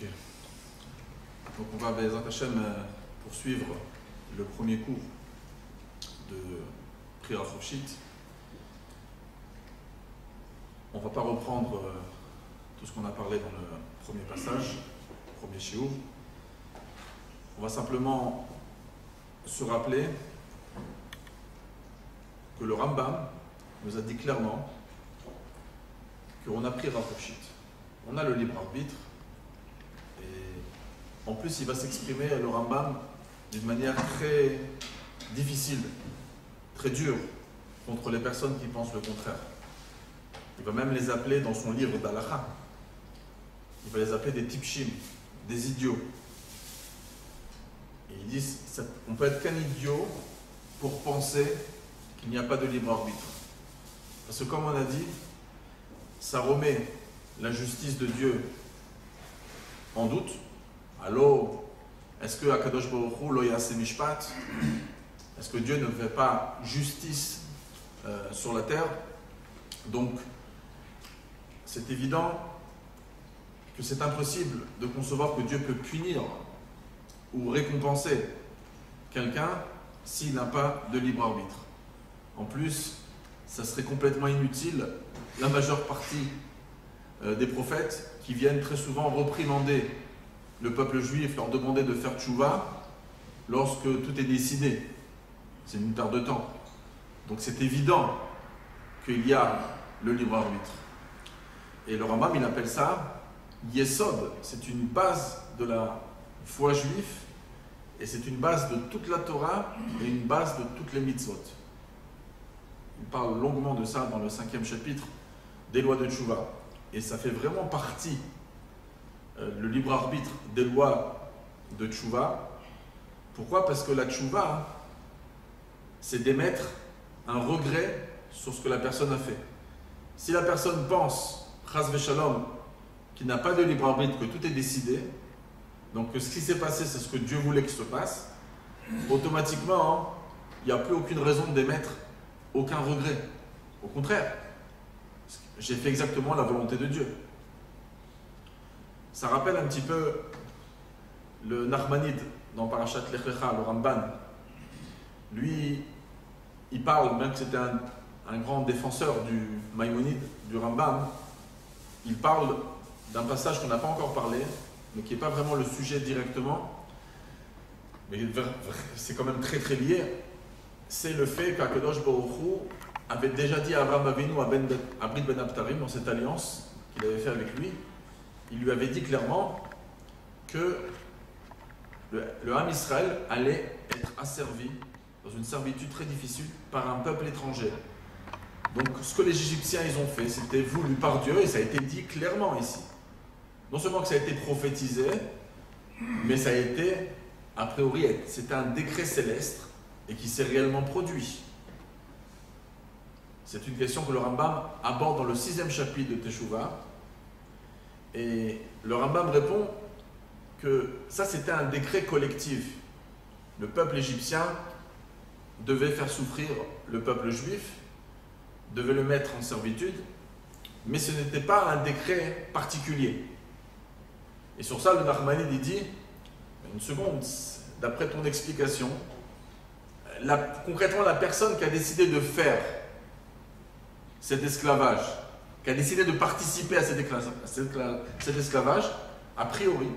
Ok. Donc on va, Be'ezrat Hashem, poursuivre le premier cours de Prière Chofshit. On ne va pas reprendre tout ce qu'on a parlé dans le premier passage, le premier shiur. On va simplement se rappeler que le Rambam nous a dit clairement qu'on a pris Chofshit. On a le libre arbitre et en plus il va s'exprimer, le Rambam, d'une manière très difficile, très dure contre les personnes qui pensent le contraire. Il va même les appeler dans son livre d'Halakha. Il va les appeler des tipshim, des idiots. Et il dit on peut être qu'un idiot pour penser qu'il n'y a pas de libre arbitre. Parce que comme on a dit, ça remet la justice de Dieu en doute. Alors, est-ce que Akadosh Baruch Hu lo yaseh mishpat? Est-ce que Dieu ne fait pas justice sur la terre? Donc, c'est évident que c'est impossible de concevoir que Dieu peut punir ou récompenser quelqu'un s'il n'a pas de libre arbitre. En plus, ça serait complètement inutile. La majeure partie des prophètes qui viennent très souvent reprimander le peuple juif, leur demander de faire tchouva lorsque tout est décidé. C'est une perte de temps. Donc c'est évident qu'il y a le libre arbitre. Et le Rambam, il appelle ça Yesod. C'est une base de la foi juive et c'est une base de toute la Torah et une base de toutes les mitzvot. Il parle longuement de ça dans le 5e chapitre des lois de tchouva. Et ça fait vraiment partie, le libre arbitre des lois de tchouva. Pourquoi? Parce que la tchouva, c'est d'émettre un regret sur ce que la personne a fait. Si la personne pense, chas v'shalom, qu'il n'a pas de libre arbitre, que tout est décidé, donc que ce qui s'est passé, c'est ce que Dieu voulait que se passe, automatiquement, il n'y a plus aucune raison d'émettre aucun regret. Au contraire, j'ai fait exactement la volonté de Dieu. Ça rappelle un petit peu le Nachmanide dans Parashat Lech Lecha, le Ramban. Lui, il parle, même que c'était un grand défenseur du Maïmonide, du Rambam, il parle d'un passage qu'on n'a pas encore parlé, mais qui n'est pas vraiment le sujet directement, mais c'est quand même très très lié. C'est le fait qu'Akadosh Baruch Hu avait déjà dit à Abraham Avinu, à Brit Ben Abtarim, dans cette alliance qu'il avait fait avec lui, il lui avait dit clairement que le Ham Israël allait être asservi dans une servitude très difficile par un peuple étranger. Donc ce que les Égyptiens ils ont fait, c'était voulu par Dieu et ça a été dit clairement ici. Non seulement que ça a été prophétisé, mais ça a été, a priori, c'était un décret céleste et qui s'est réellement produit. C'est une question que le Rambam aborde dans le 6e chapitre de Teshuvah. Et le Rambam répond que ça c'était un décret collectif. Le peuple égyptien devait faire souffrir le peuple juif, devait le mettre en servitude, mais ce n'était pas un décret particulier. Et sur ça, le Nachmanide il dit, une seconde, d'après ton explication, concrètement la personne qui a décidé de faire cet esclavage, qui a décidé de participer à cet esclavage, a priori,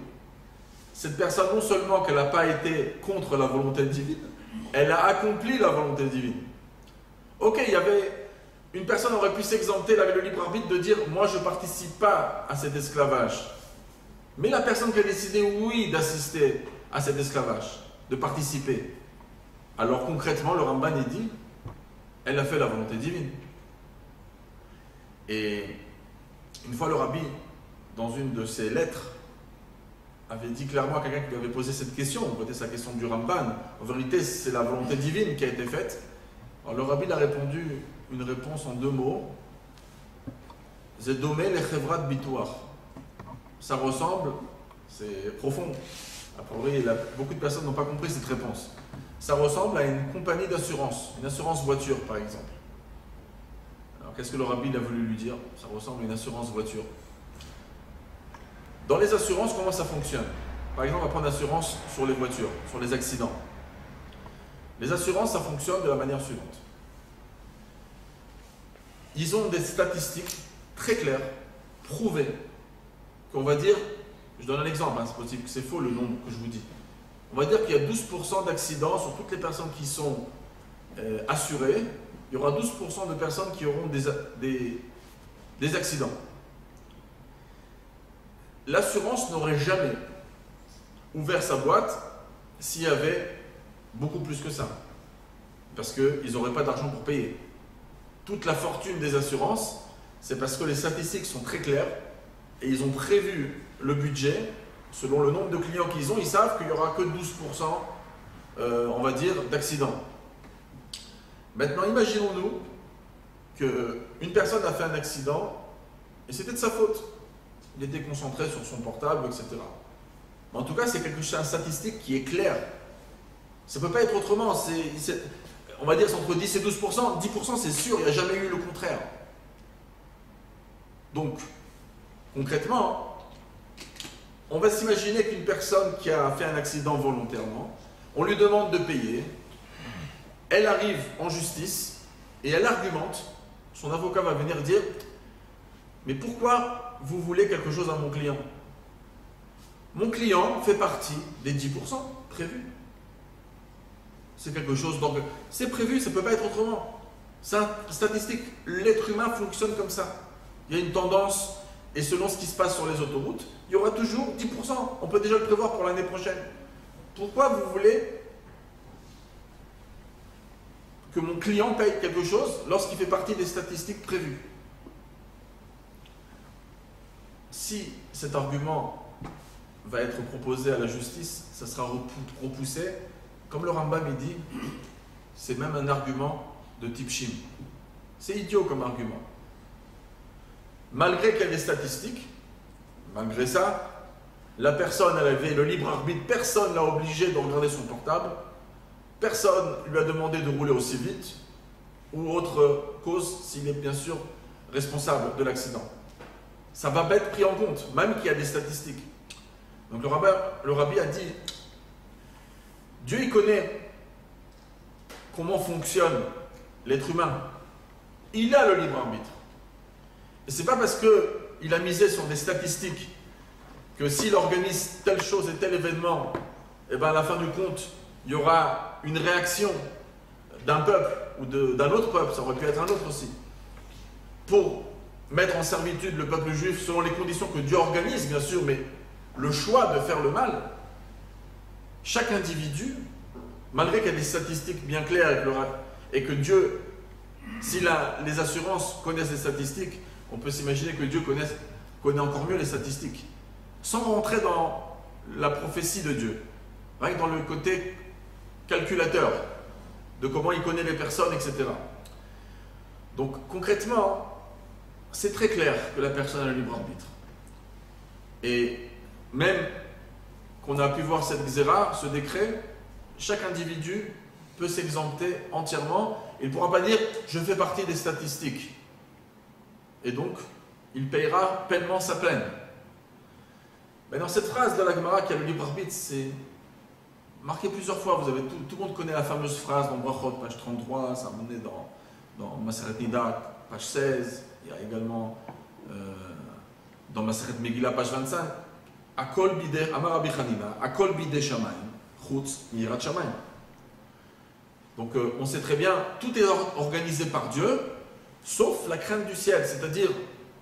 cette personne, non seulement qu'elle n'a pas été contre la volonté divine, elle a accompli la volonté divine. Ok, une personne aurait pu s'exempter, elle avait le libre arbitre de dire « moi je ne participe pas à cet esclavage ». Mais la personne qui a décidé, oui, d'assister à cet esclavage, de participer, alors concrètement, le Ramban il dit « elle a fait la volonté divine ». Et une fois le rabbi, dans une de ses lettres, avait dit clairement à quelqu'un qui lui avait posé cette question, on posait sa question du Ramban, en vérité c'est la volonté divine qui a été faite. Alors le rabbi a répondu une réponse en 2 mots, Zedomé le chevrat bitoar. Ça ressemble, c'est profond, a priori beaucoup de personnes n'ont pas compris cette réponse. Ça ressemble à une compagnie d'assurance, une assurance voiture par exemple. Alors qu'est-ce que le rabbi a voulu lui dire? Ça ressemble à une assurance voiture. Dans les assurances, comment ça fonctionne? Par exemple, on va prendre l'assurance sur les voitures, sur les accidents. Les assurances, ça fonctionne de la manière suivante. Ils ont des statistiques très claires, prouvées, qu'on va dire, je donne un exemple, hein, c'est possible que c'est faux le nombre que je vous dis. On va dire qu'il y a 12% d'accidents sur toutes les personnes qui sont assurées. Il y aura 12% de personnes qui auront des accidents. L'assurance n'aurait jamais ouvert sa boîte s'il y avait beaucoup plus que ça. Parce qu'ils n'auraient pas d'argent pour payer. Toute la fortune des assurances, c'est parce que les statistiques sont très claires et ils ont prévu le budget selon le nombre de clients qu'ils ont. Ils savent qu'il n'y aura que 12%, on va dire, d'accidents. Maintenant, imaginons-nous qu'une personne a fait un accident et c'était de sa faute. Il était concentré sur son portable, etc. Mais en tout cas, c'est quelque chose, une statistique qui est claire. Ça ne peut pas être autrement. On va dire c'est entre 10 et 12%. 10% c'est sûr, il n'y a jamais eu le contraire. Donc, concrètement, on va s'imaginer qu'une personne qui a fait un accident volontairement, on lui demande de payer, elle arrive en justice et elle argumente, son avocat va venir dire « Mais pourquoi vous voulez quelque chose à mon client ? Mon client fait partie des 10% prévus. C'est quelque chose, donc c'est prévu, ça ne peut pas être autrement. C'est une statistique, l'être humain fonctionne comme ça. Il y a une tendance, et selon ce qui se passe sur les autoroutes, il y aura toujours 10%. On peut déjà le prévoir pour l'année prochaine. Pourquoi vous voulez que mon client paye quelque chose lorsqu'il fait partie des statistiques prévues? Si cet argument va être proposé à la justice, ça sera repoussé. Comme le Rambam dit, c'est même un argument de type Shim. C'est idiot comme argument. Malgré qu'il y a des statistiques, malgré ça, la personne, elle avait le libre arbitre, personne ne l'a obligé de regarder son portable, personne lui a demandé de rouler aussi vite, ou autre cause, s'il est bien sûr responsable de l'accident. Ça va pas être pris en compte, même qu'il y a des statistiques. Donc le rabbi a dit, Dieu il connaît comment fonctionne l'être humain. Il a le libre arbitre. Et c'est pas parce qu'il a misé sur des statistiques que s'il organise telle chose et tel événement, et ben à la fin du compte, il y aura une réaction d'un peuple ou d'un autre peuple, ça aurait pu être un autre aussi, pour mettre en servitude le peuple juif selon les conditions que Dieu organise, bien sûr, mais le choix de faire le mal, chaque individu, malgré qu'il y a des statistiques bien claires et que Dieu, si les assurances connaissent les statistiques, on peut s'imaginer que Dieu connaît encore mieux les statistiques, sans rentrer dans la prophétie de Dieu, rien que dans le côté calculateur, de comment il connaît les personnes, etc. Donc concrètement, c'est très clair que la personne a le libre arbitre. Et même qu'on a pu voir cette xéra, ce décret, chaque individu peut s'exempter entièrement. Il ne pourra pas dire « je fais partie des statistiques ». Et donc, il payera pleinement sa peine. Mais dans cette phrase de la Gemara qui a le libre arbitre, c'est marqué plusieurs fois. Tout le monde connaît la fameuse phrase dans Brachot, page 33, ça en est dans Maseret Nida, page 16. Il y a également dans Maseret Megillah, page 25. Akol bide, Amar Rabbi Hanina, Akol bide shamayim, chutz mirat shamayim. Donc on sait très bien, tout est organisé par Dieu, sauf la crainte du ciel, c'est-à-dire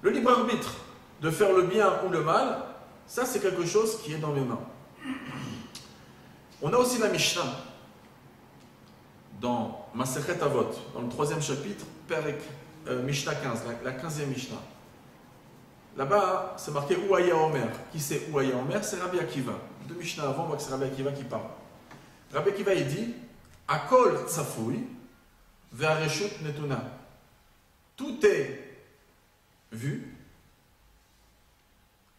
le libre arbitre de faire le bien ou le mal, ça c'est quelque chose qui est dans mes mains. On a aussi la Mishnah, dans Masechet Avot, dans le 3e chapitre, Mishnah 15, la 15e Mishnah. Là-bas, c'est marqué Ouaya Omer. Qui c'est Ouaya Omer? C'est Rabbi Akiva. Deux Mishnah avant, on voit que c'est Rabbi Akiva qui parle. Rabbi Akiva, il dit Akol tsafoui ve'areshut netuna. Tout est vu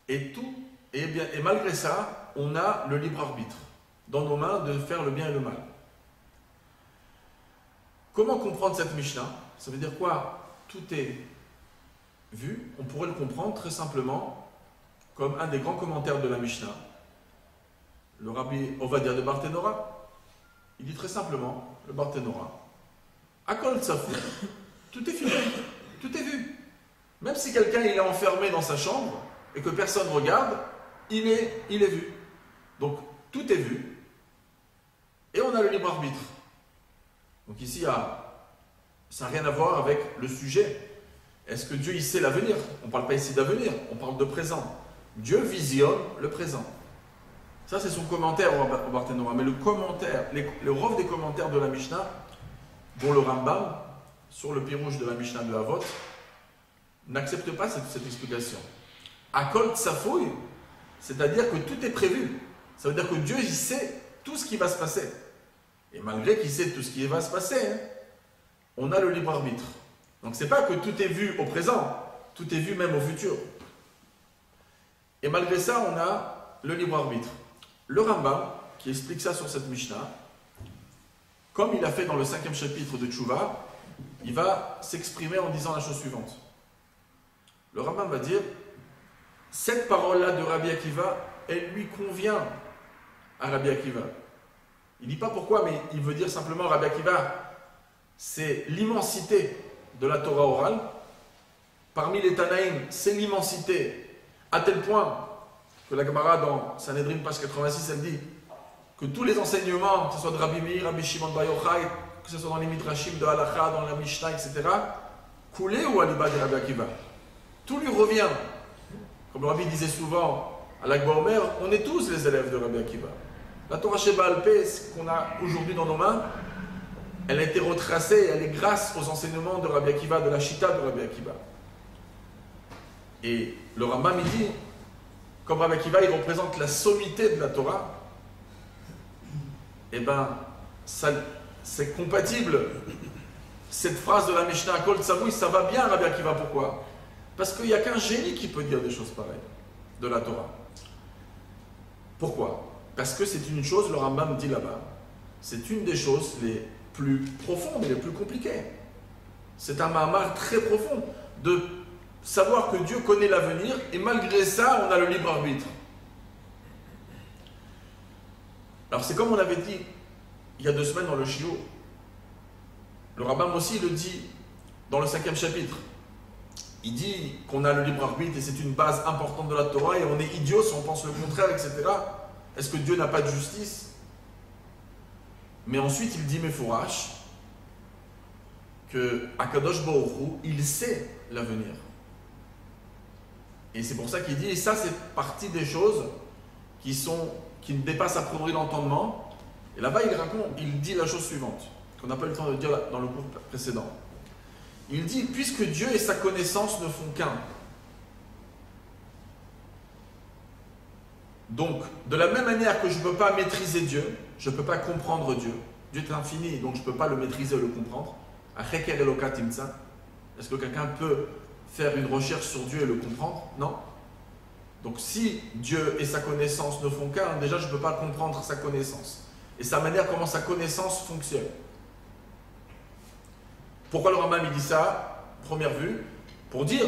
et malgré ça, on a le libre arbitre dans nos mains de faire le bien et le mal. Comment comprendre cette Mishnah? Ça veut dire quoi? Tout est vu, on pourrait le comprendre très simplement comme un des grands commentaires de la Mishnah, le rabbi Ovadia de Barthénora, il dit très simplement, le Barthénora, Akol Tsafou, tout est filmé, tout est vu. Même si quelqu'un il est enfermé dans sa chambre et que personne ne regarde, il est vu. Donc tout est vu et on a le libre arbitre. Donc ici, ça n'a rien à voir avec le sujet. Est-ce que Dieu il sait l'avenir? On ne parle pas ici d'avenir, on parle de présent. Dieu visionne le présent. Ça c'est son commentaire au Barthénora. Mais le commentaire, le rov des commentaires de la Mishnah, dont le Rambam, sur le pirouge de la Mishnah de Avot, n'accepte pas cette explication. Akol tsafouy, c'est-à-dire que tout est prévu. Ça veut dire que Dieu, il sait tout ce qui va se passer. Et malgré qu'il sait tout ce qui va se passer, on a le libre arbitre. Donc c'est pas que tout est vu au présent, tout est vu même au futur. Et malgré ça, on a le libre arbitre. Le Rambam, qui explique ça sur cette Mishnah, comme il a fait dans le 5e chapitre de Tchouva, il va s'exprimer en disant la chose suivante. Le Rambam va dire, cette parole-là de Rabbi Akiva, elle lui convient à Rabbi Akiva. Il ne dit pas pourquoi, mais il veut dire simplement Rabbi Akiva, c'est l'immensité de la Torah orale. Parmi les Tanaïm, c'est l'immensité, à tel point que la Gemara dans Sanhedrin, page 86, elle dit que tous les enseignements, que ce soit de Rabbi Meir, Rabbi Shimon Bar Yochai, que ce soit dans les Midrashim de Halacha, dans la Mishnah, etc., coulaient ou aliba de Rabbi Akiva. Tout lui revient. Comme le Rabbi disait souvent à l'Akba Omer, on est tous les élèves de Rabbi Akiva. La Torah Sheba Alpé, ce qu'on a aujourd'hui dans nos mains, elle a été retracée, elle est grâce aux enseignements de Rabbi Akiva, de la Shita de Rabbi Akiva. Et le Rambam il dit, comme Rabbi Akiva, il représente la sommité de la Torah, et bien, c'est compatible. Cette phrase de la Mishnah, Kol Tsamoui, ça va bien Rabbi Akiva, pourquoi? Parce qu'il n'y a qu'un génie qui peut dire des choses pareilles de la Torah. Pourquoi? Parce que c'est une chose, le Rambam dit là-bas, c'est une des choses les plus profondes et les plus compliquées. C'est un mahamar très profond de savoir que Dieu connaît l'avenir et malgré ça, on a le libre arbitre. Alors c'est comme on avait dit il y a 2 semaines dans le Shiur. Le Rambam aussi le dit dans le 5e chapitre. Il dit qu'on a le libre arbitre et c'est une base importante de la Torah et on est idiot si on pense le contraire, etc. Est-ce que Dieu n'a pas de justice? Mais ensuite il dit Mefourash que Akadosh Baruch Hu, il sait l'avenir. Et c'est pour ça qu'il dit, et ça c'est partie des choses qui ne dépassent a priori l'entendement. Et là-bas il dit la chose suivante, qu'on n'a pas eu le temps de dire dans le cours précédent. Il dit, puisque Dieu et sa connaissance ne font qu'un. Donc, de la même manière que je ne peux pas maîtriser Dieu, je ne peux pas comprendre Dieu. Dieu est infini, donc je ne peux pas le maîtriser ou le comprendre. Est-ce que quelqu'un peut faire une recherche sur Dieu et le comprendre? Non. Donc si Dieu et sa connaissance ne font qu'un, déjà je ne peux pas comprendre sa connaissance. Et sa manière comment sa connaissance fonctionne. Pourquoi le Rambam il dit ça, première vue? Pour dire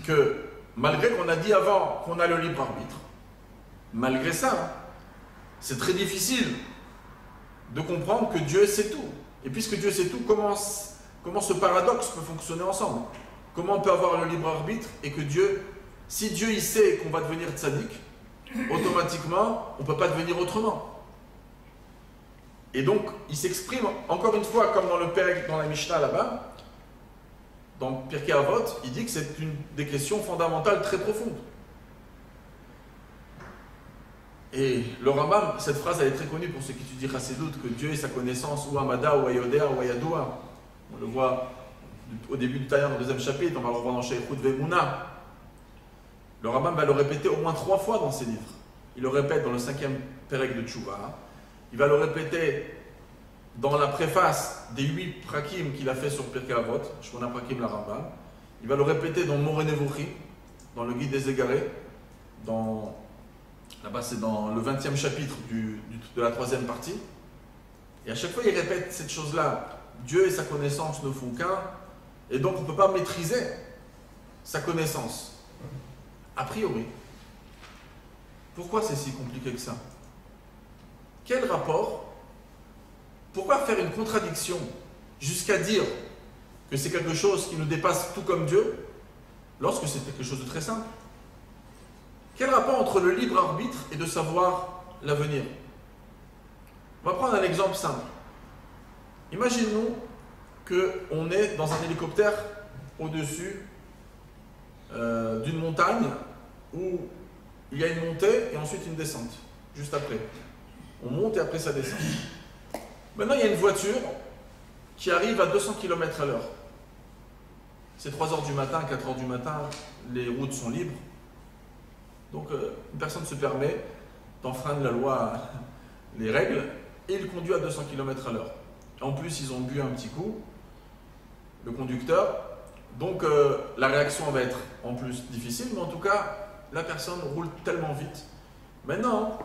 que malgré qu'on a dit avant qu'on a le libre arbitre, malgré ça, c'est très difficile de comprendre que Dieu sait tout. Et puisque Dieu sait tout, comment ce paradoxe peut fonctionner ensemble? Comment on peut avoir le libre arbitre et que Dieu, si Dieu il sait qu'on va devenir tzaddik, automatiquement, on ne peut pas devenir autrement. Et donc, il s'exprime, encore une fois, comme dans le Perek, dans la Mishnah là-bas, dans Pirkei Avot, il dit que c'est une des questions fondamentales très profondes. Et le Rambam, cette phrase elle est très connue pour ceux qui étudient Chassidut, que Dieu et sa connaissance, ou Amada, ou Ayodea, ou Ayadoua. On le voit au début du Taïr, dans le 2e chapitre, on va le revoir dans Sheikhut Ve'emunah. Le Rambam va le répéter au moins 3 fois dans ses livres. Il le répète dans le 5e Perek de Tchouva. Il va le répéter dans la préface des 8 prakim qu'il a fait sur Pirkei Avot, Shmona Prakim la Rambam. Il va le répéter dans Moreh Nevuchim, dans le Guide des Égarés, là-bas c'est dans le 20e chapitre de la 3e partie. Et à chaque fois il répète cette chose-là. Dieu et sa connaissance ne font qu'un, et donc on ne peut pas maîtriser sa connaissance. A priori, Pourquoi c'est si compliqué que ça? Quel rapport? Pourquoi faire une contradiction jusqu'à dire que c'est quelque chose qui nous dépasse tout comme Dieu, lorsque c'est quelque chose de très simple? Quel rapport entre le libre arbitre et de savoir l'avenir? On va prendre un exemple simple. Imaginons qu'on est dans un hélicoptère au-dessus d'une montagne où il y a une montée et ensuite une descente, juste après. On monte et après ça descend. Maintenant, il y a une voiture qui arrive à 200 km à l'heure. C'est 3 h du matin, 4 h du matin, les routes sont libres. Donc, une personne se permet d'enfreindre la loi, les règles, et il conduit à 200 km à l'heure. En plus, ils ont bu un petit coup, le conducteur. Donc, la réaction va être en plus difficile, mais en tout cas, la personne roule tellement vite. Maintenant,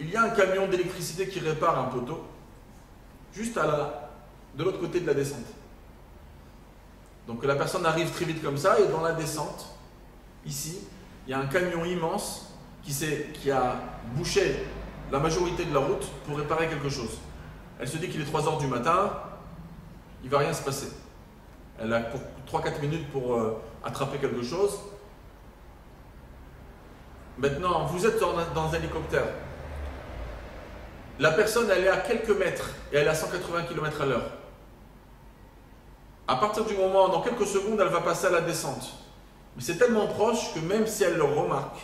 il y a un camion d'électricité qui répare un poteau, juste de l'autre côté de la descente. Donc, la personne arrive très vite comme ça, et dans la descente, ici, il y a un camion immense qui a bouché la majorité de la route pour réparer quelque chose. Elle se dit qu'il est 3 h du matin, il ne va rien se passer. Elle a pour 3-4 minutes pour attraper quelque chose. Maintenant, vous êtes dans un hélicoptère. La personne, elle est à quelques mètres et elle est à 180 km à l'heure. À partir du moment, dans quelques secondes, elle va passer à la descente. Mais c'est tellement proche que même si elle le remarque,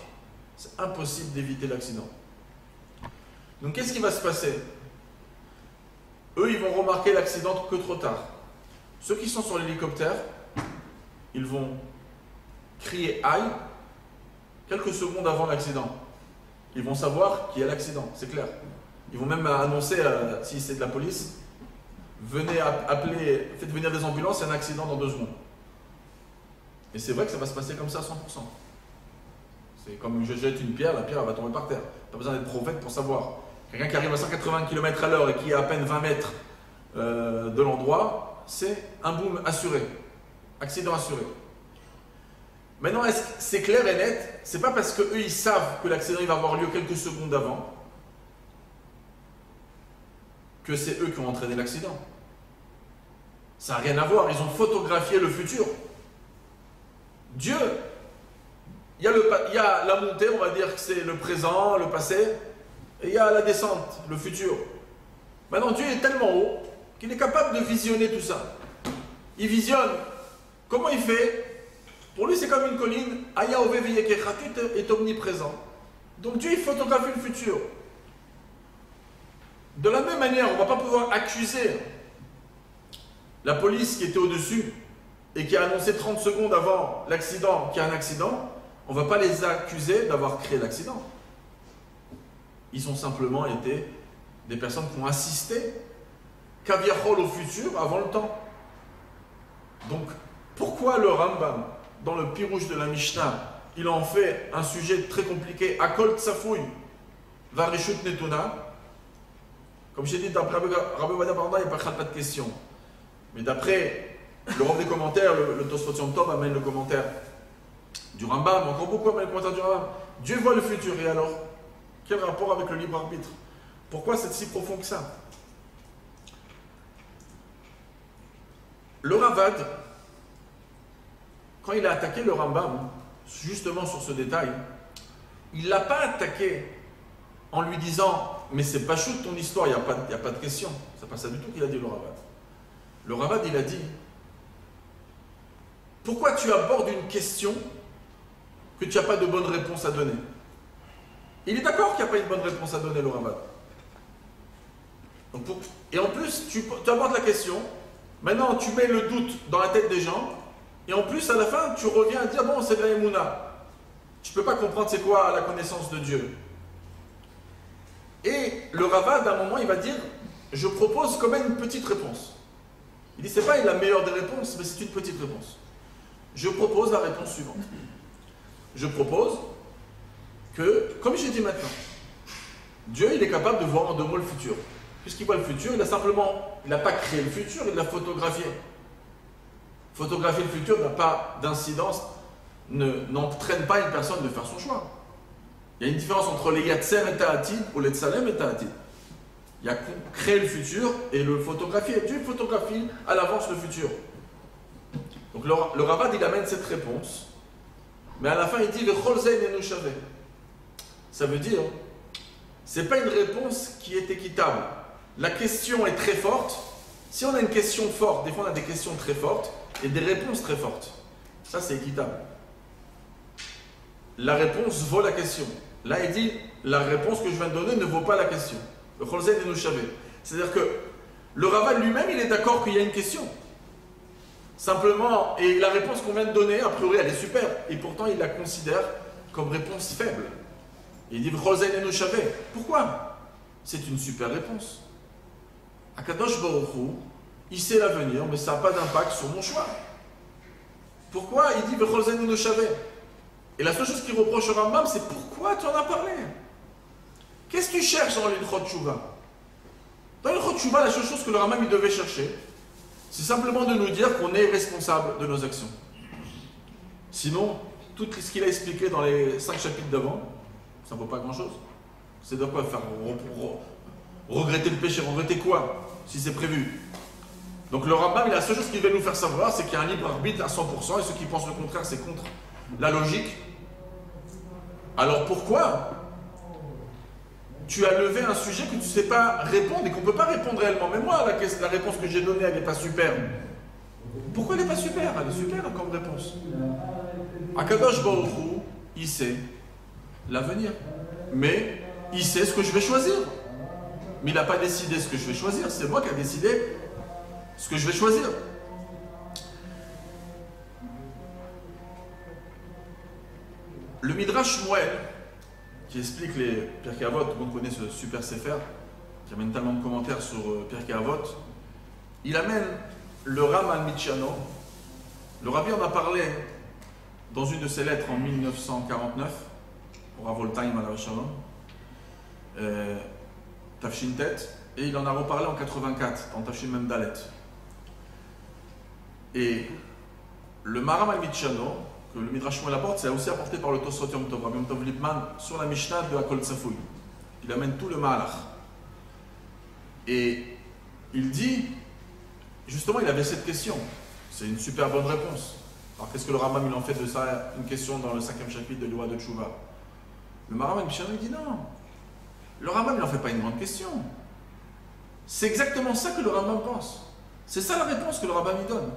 c'est impossible d'éviter l'accident. Donc qu'est-ce qui va se passer? Eux, ils vont remarquer l'accident que trop tard. Ceux qui sont sur l'hélicoptère, ils vont crier « aïe » quelques secondes avant l'accident. Ils vont savoir qu'il y a l'accident, c'est clair. Ils vont même annoncer, si c'est de la police, venez appeler, faites venir des ambulances, il y a un accident dans 2 secondes. Et c'est vrai que ça va se passer comme ça à 100%. C'est comme je jette une pierre, la pierre elle va tomber par terre. Pas besoin d'être prophète pour savoir. Quelqu'un qui arrive à 180 km à l'heure et qui est à peine 20 mètres de l'endroit, c'est un boom assuré. Accident assuré. Maintenant, est-ce que c'est clair et net? C'est pas parce qu'eux ils savent que l'accident va avoir lieu quelques secondes avant que c'est eux qui ont entraîné l'accident. Ça n'a rien à voir, ils ont photographié le futur. Dieu, il y a la montée, on va dire que c'est le présent, le passé, et il y a la descente, le futur. Maintenant, Dieu est tellement haut qu'il est capable de visionner tout ça. Il visionne. Comment il fait? Pour lui, c'est comme une colline. Aya Oveveye Kechatut est omniprésent. Donc Dieu, il photographie le futur. De la même manière, on ne va pas pouvoir accuser la police qui était au-dessus et qui a annoncé 30 secondes avant l'accident qu'il y a un accident. On ne va pas les accuser d'avoir créé l'accident. Ils ont simplement été des personnes qui ont assisté Kaviachol au futur avant le temps. Donc, pourquoi le Rambam, dans le Pirouche de la Mishnah, il en fait un sujet très compliqué, Akol Tsafouy, Varishut Netuna? Comme j'ai dit, d'après Rabbi Ovadia Barda, il n'y a pas de question. Mais d'après le rang des commentaires, le Tosfot Yom Tov amène le commentaire du Rambam, encore beaucoup amènent le commentaire du Rambam. Dieu voit le futur, et alors? Quel rapport avec le libre arbitre? Pourquoi c'est si profond que ça? Le Ravad, quand il a attaqué le Rambam, justement sur ce détail, il ne l'a pas attaqué en lui disant « Mais c'est pas chou ton histoire, il n'y a pas de question. » C'est pas ça du tout qu'il a dit le Ravad. Le Ravad, il a dit « Pourquoi tu abordes une question que tu n'as pas de bonne réponse à donner ?» Il est d'accord qu'il n'y a pas une bonne réponse à donner, le Ravad. Et en plus, tu abordes la question, maintenant tu mets le doute dans la tête des gens, et en plus, à la fin, tu reviens à dire « Bon, c'est de la Emouna. » Tu ne peux pas comprendre c'est quoi la connaissance de Dieu. Et le Ravad, à un moment, il va dire « Je propose quand même une petite réponse. » Il dit « C'est pas la meilleure des réponses, mais c'est une petite réponse. Je propose la réponse suivante. Je propose que, comme j'ai dit maintenant, Dieu, il est capable de voir en 2 mots le futur. Puisqu'il voit le futur, il n'a pas créé le futur, il l'a photographié. Photographier le futur n'a pas d'incidence, n'entraîne pas une personne de faire son choix. Il y a une différence entre les Yatser et Ta'atid ou les Tsalem et Ta'atid. Il y a créer le futur et le photographier. Dieu photographie à l'avance le futur. Donc le Ravad, il amène cette réponse. Mais à la fin, il dit Vechol Zein Enu Shaveh. Ça veut dire, c'est pas une réponse qui est équitable. La question est très forte. Si on a une question forte, des fois on a des questions très fortes et des réponses très fortes. Ça, c'est équitable. La réponse vaut la question. Là, il dit, la réponse que je viens de donner ne vaut pas la question. Le Cholzed et Nouchavé. C'est-à-dire que le Ravad lui-même, il est d'accord qu'il y a une question. Simplement, et la réponse qu'on vient de donner, a priori, elle est super. Et pourtant, il la considère comme réponse faible. Il dit, Cholzed et Nouchavé. Pourquoi? C'est une super réponse. Akadosh Baruch Hu, il sait l'avenir, mais ça n'a pas d'impact sur mon choix. Pourquoi? Il dit, Cholzed et Nouchavé. Et la seule chose qu'il reproche au Rambam, c'est pourquoi tu en as parlé. Qu'est-ce que tu cherches dans l'Ilchot Teshuvah? Dans l'Ilchot Teshuvah, la seule chose que le Rambam il devait chercher, c'est simplement de nous dire qu'on est responsable de nos actions. Sinon, tout ce qu'il a expliqué dans les 5 chapitres d'avant, ça ne vaut pas grand-chose. C'est de quoi faire regretter le péché. Regretter quoi, si c'est prévu? Donc le Rambam, la seule chose qu'il veut nous faire savoir, c'est qu'il y a un libre arbitre à 100%, et ceux qui pensent le contraire, c'est contre la logique. Alors pourquoi tu as levé un sujet que tu ne sais pas répondre et qu'on ne peut pas répondre réellement? Mais moi, la réponse que j'ai donnée, elle n'est pas super. Pourquoi elle n'est pas super? Elle est super comme réponse. Akadosh Baruch Hu, il sait l'avenir. Mais il sait ce que je vais choisir. Mais il n'a pas décidé ce que je vais choisir. C'est moi qui ai décidé ce que je vais choisir. Le Midrash Shmuel, qui explique les Pirkei Avot, on connaît ce super Sefer, qui amène tellement de commentaires sur Pirkei Avot, il amène le Ram al-Michano. Le Rabbi en a parlé dans une de ses lettres en 1949, au Rav Voltaïm à la Shalom, Tafshin Tet, et il en a reparlé en 84, dans Tafshin Memdalet. Et le Maram al-Michano, que le Midrash Shmuel apporte, c'est aussi apporté par le Tosfot Yom Tov, Rabbi Yom Tov Lipman, sur la Mishnah de Hakol Tsafoui. Il amène tout le Mahalach. Et il dit, justement, il avait cette question. C'est une super bonne réponse. Alors qu'est-ce que le Rambam il en fait de ça une question dans le 5e chapitre de Loi de Teshuvah? Le Maram al-Michano il dit non. Le Rambam il n'en fait pas une grande question. C'est exactement ça que le Rambam pense. C'est ça la réponse que le Rambam y donne.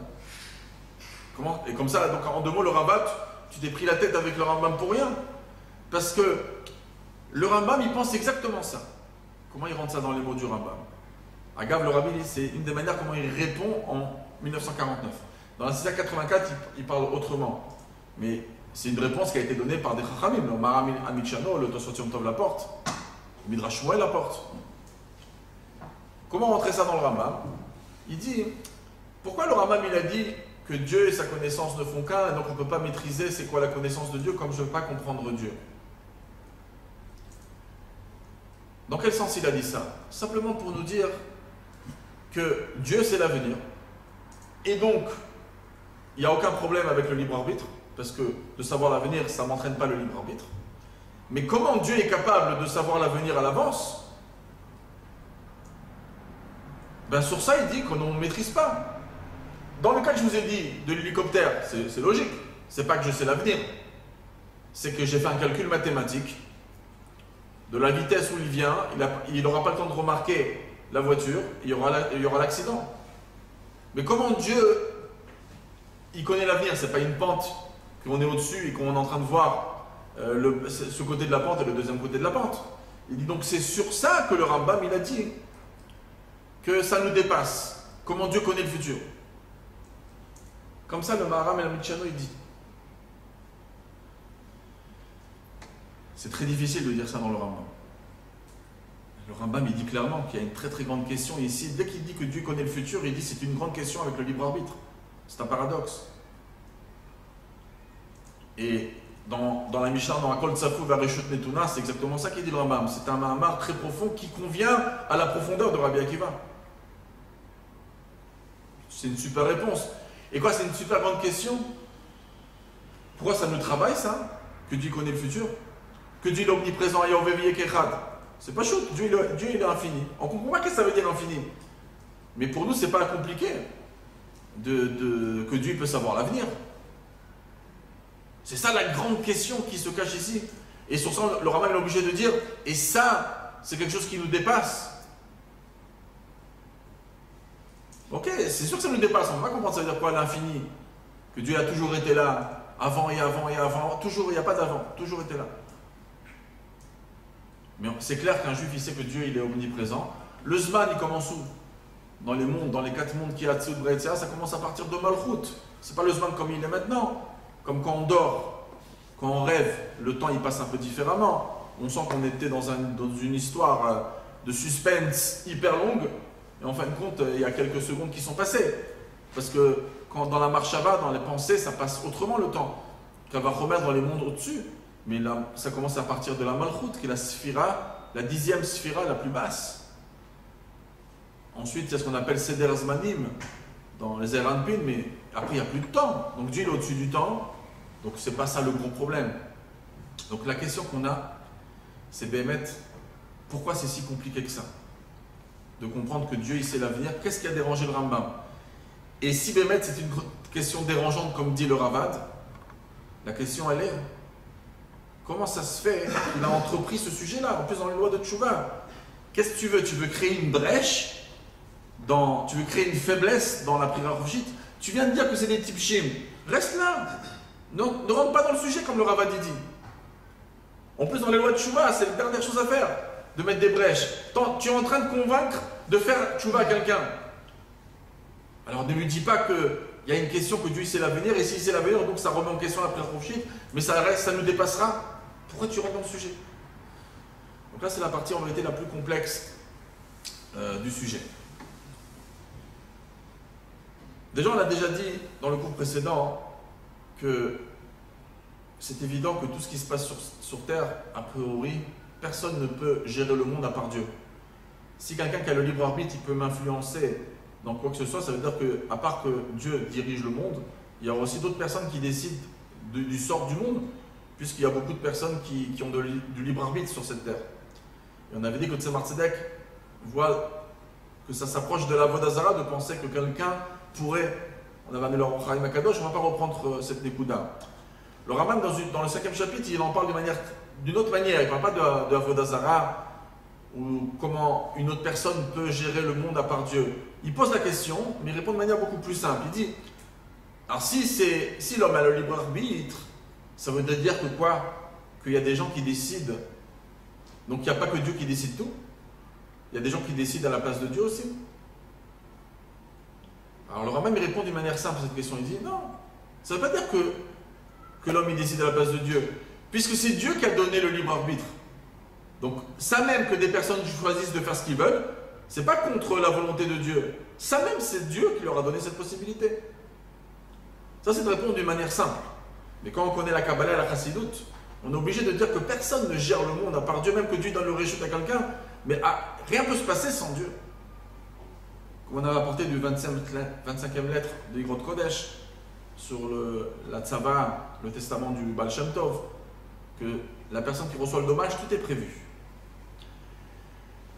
Et comme ça, donc en 2 mots, le Rabat, tu t'es pris la tête avec le Rambam pour rien. Parce que le Rambam, il pense exactement ça. Comment il rentre ça dans les mots du Rambam? Agav, le Rabbi, c'est une des manières comment il répond en 1949. Dans la 684, il parle autrement. Mais c'est une réponse qui a été donnée par des Chachamim. Le Maram Amichano, le Tosfot Yom Tov l'apporte. Le Midrash Shmuel l'apporte. Comment rentrer ça dans le Rambam? Il dit, pourquoi le Rambam, il a dit que Dieu et sa connaissance ne font qu'un, et donc on ne peut pas maîtriser c'est quoi la connaissance de Dieu comme je ne veux pas comprendre Dieu. Dans quel sens il a dit ça? Simplement pour nous dire que Dieu c'est l'avenir, et donc il n'y a aucun problème avec le libre arbitre, parce que de savoir l'avenir, ça ne m'entraîne pas le libre arbitre. Mais comment Dieu est capable de savoir l'avenir à l'avance? Ben sur ça il dit qu'on ne maîtrise pas. Dans le cas que je vous ai dit de l'hélicoptère, c'est logique. C'est pas que je sais l'avenir. C'est que j'ai fait un calcul mathématique de la vitesse où il vient. Il n'aura pas le temps de remarquer la voiture. Il y aura l'accident. Mais comment Dieu, il connaît l'avenir? C'est pas une pente qu'on est au-dessus et qu'on est en train de voir ce côté de la pente et le deuxième côté de la pente. Il dit donc c'est sur ça que le Rambam il a dit que ça nous dépasse. Comment Dieu connaît le futur? Comme ça, le Maharam al-Michano, il dit. C'est très difficile de dire ça dans le Rambam. Le Rambam, il dit clairement qu'il y a une très très grande question. Et ici, dès qu'il dit que Dieu connaît le futur, il dit que c'est une grande question avec le libre arbitre. C'est un paradoxe. Et dans la Mishnah, dans Hakol Tzafou Vareshut Netuna, c'est exactement ça qu'il dit le Rambam. C'est un Mahamar très profond qui convient à la profondeur de Rabbi Akiva. C'est une super réponse. Et quoi, c'est une super grande question. Pourquoi ça nous travaille, ça? Que Dieu connaît le futur? que Dieu est omniprésent et Yovevi Kechad. C'est pas chaud, Dieu il est infini. On comprend pas ce que ça veut dire infini. Mais pour nous, c'est pas compliqué que Dieu peut savoir l'avenir. C'est ça la grande question qui se cache ici. Et sur ça, le Rambam est obligé de dire, et ça, c'est quelque chose qui nous dépasse. Ok, c'est sûr que ça nous dépasse, on va pas comprendre ça veut dire quoi l'infini. Que Dieu a toujours été là, avant et avant et avant, toujours, il n'y a pas d'avant, toujours été là. Mais c'est clair qu'un juif, il sait que Dieu, il est omniprésent. Le Zman, il commence où? Dans les mondes, dans les 4 mondes qui y a Tzout, etc., ça commence à partir de Malchut. C'est pas le Zman comme il est maintenant. Comme quand on dort, quand on rêve, le temps, il passe un peu différemment. On sent qu'on était dans une histoire de suspense hyper longue. Et en fin de compte, il y a quelques secondes qui sont passées. Parce que quand dans la marshava, dans les pensées, ça passe autrement le temps. Qu'elle va remettre dans les mondes au-dessus. Mais là, ça commence à partir de la Malchut, qui est la sphira, la 10e sphira la plus basse. Ensuite, il y a ce qu'on appelle Seder Zmanim, dans les Eranpin, mais après, il n'y a plus de temps. Donc Dieu est au-dessus du temps. Donc c'est pas ça le gros problème. Donc la question qu'on a, c'est Bémet, pourquoi c'est si compliqué que ça? De comprendre que Dieu, il sait l'avenir. Qu'est-ce qui a dérangé le Rambam? Et si Bémet, c'est une question dérangeante, comme dit le Ravad, la question, elle est, comment ça se fait qu'il a entrepris ce sujet-là, en plus dans les lois de Tchouva? Qu'est-ce que tu veux? Tu veux créer une brèche, tu veux créer une faiblesse dans la prière rachit? Tu viens de dire que c'est des types chim. Reste là. Non, ne rentre pas dans le sujet comme le Ravad dit. En plus, dans les lois de Tchouva, c'est la dernière chose à faire, de mettre des brèches. Tu es en train de convaincre de faire Tchouva à quelqu'un. Alors ne lui dis pas qu'il y a une question que Dieu sait l'avenir, et s'il sait l'avenir, donc ça remet en question la prière rachit, mais ça nous dépassera. Pourquoi tu rentres dans le sujet? Donc là, c'est la partie en vérité la plus complexe du sujet. Déjà, on a déjà dit dans le cours précédent que c'est évident que tout ce qui se passe sur Terre, a priori, personne ne peut gérer le monde à part Dieu. Si quelqu'un qui a le libre arbitre, il peut m'influencer dans quoi que ce soit, ça veut dire qu'à part que Dieu dirige le monde, il y aura aussi d'autres personnes qui décident du sort du monde, puisqu'il y a beaucoup de personnes qui ont du libre arbitre sur cette terre. Et on avait dit que Tzemar Tzedek voit que ça s'approche de la Vodazara de penser que quelqu'un pourrait, on avait amené le Chaim Akadosh, on ne va pas reprendre cette Nekuda. Le Rambam, dans le 5e chapitre, il en parle d'une autre manière, il ne parle pas de Vodazara ou comment une autre personne peut gérer le monde à part Dieu. Il pose la question, mais il répond de manière beaucoup plus simple. Il dit, alors si l'homme a le libre arbitre, ça veut dire que quoi? Qu'il y a des gens qui décident. Donc il n'y a pas que Dieu qui décide tout. Il y a des gens qui décident à la place de Dieu aussi. Alors le Rambam il répond d'une manière simple à cette question. Il dit non, ça ne veut pas dire que l'homme il décide à la place de Dieu. Puisque c'est Dieu qui a donné le libre arbitre. Donc ça même que des personnes choisissent de faire ce qu'ils veulent, c'est pas contre la volonté de Dieu. Ça même c'est Dieu qui leur a donné cette possibilité. Ça c'est de répondre d'une manière simple. Mais quand on connaît la Kabbalah et la Chassidut, on est obligé de dire que personne ne gère le monde à part Dieu, même que Dieu donne le réchute à quelqu'un, mais rien ne peut se passer sans Dieu. Comme on a rapporté du 25e lettre de Igrot Kodesh sur la Tzava, le testament du Baal Shem Tov, que la personne qui reçoit le dommage, tout est prévu.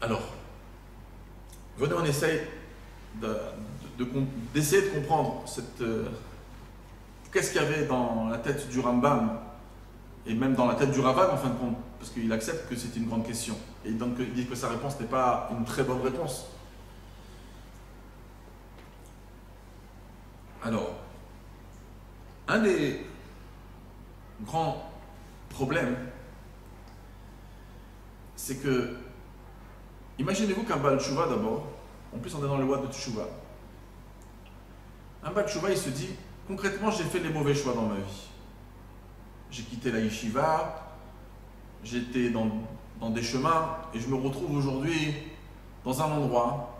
Alors, venez, on essaye d'essayer de comprendre qu'est-ce qu'il y avait dans la tête du Rambam et même dans la tête du Ravad en fin de compte, parce qu'il accepte que c'est une grande question. Et donc il dit que sa réponse n'est pas une très bonne réponse. Alors, un des grands problèmes, c'est que, imaginez-vous qu'un Baal Tshuva d'abord, en plus on est dans le loi de Tshuva, un Baal Tshuva il se dit, concrètement j'ai fait les mauvais choix dans ma vie. J'ai quitté la yeshiva, j'étais dans des chemins et je me retrouve aujourd'hui dans un endroit.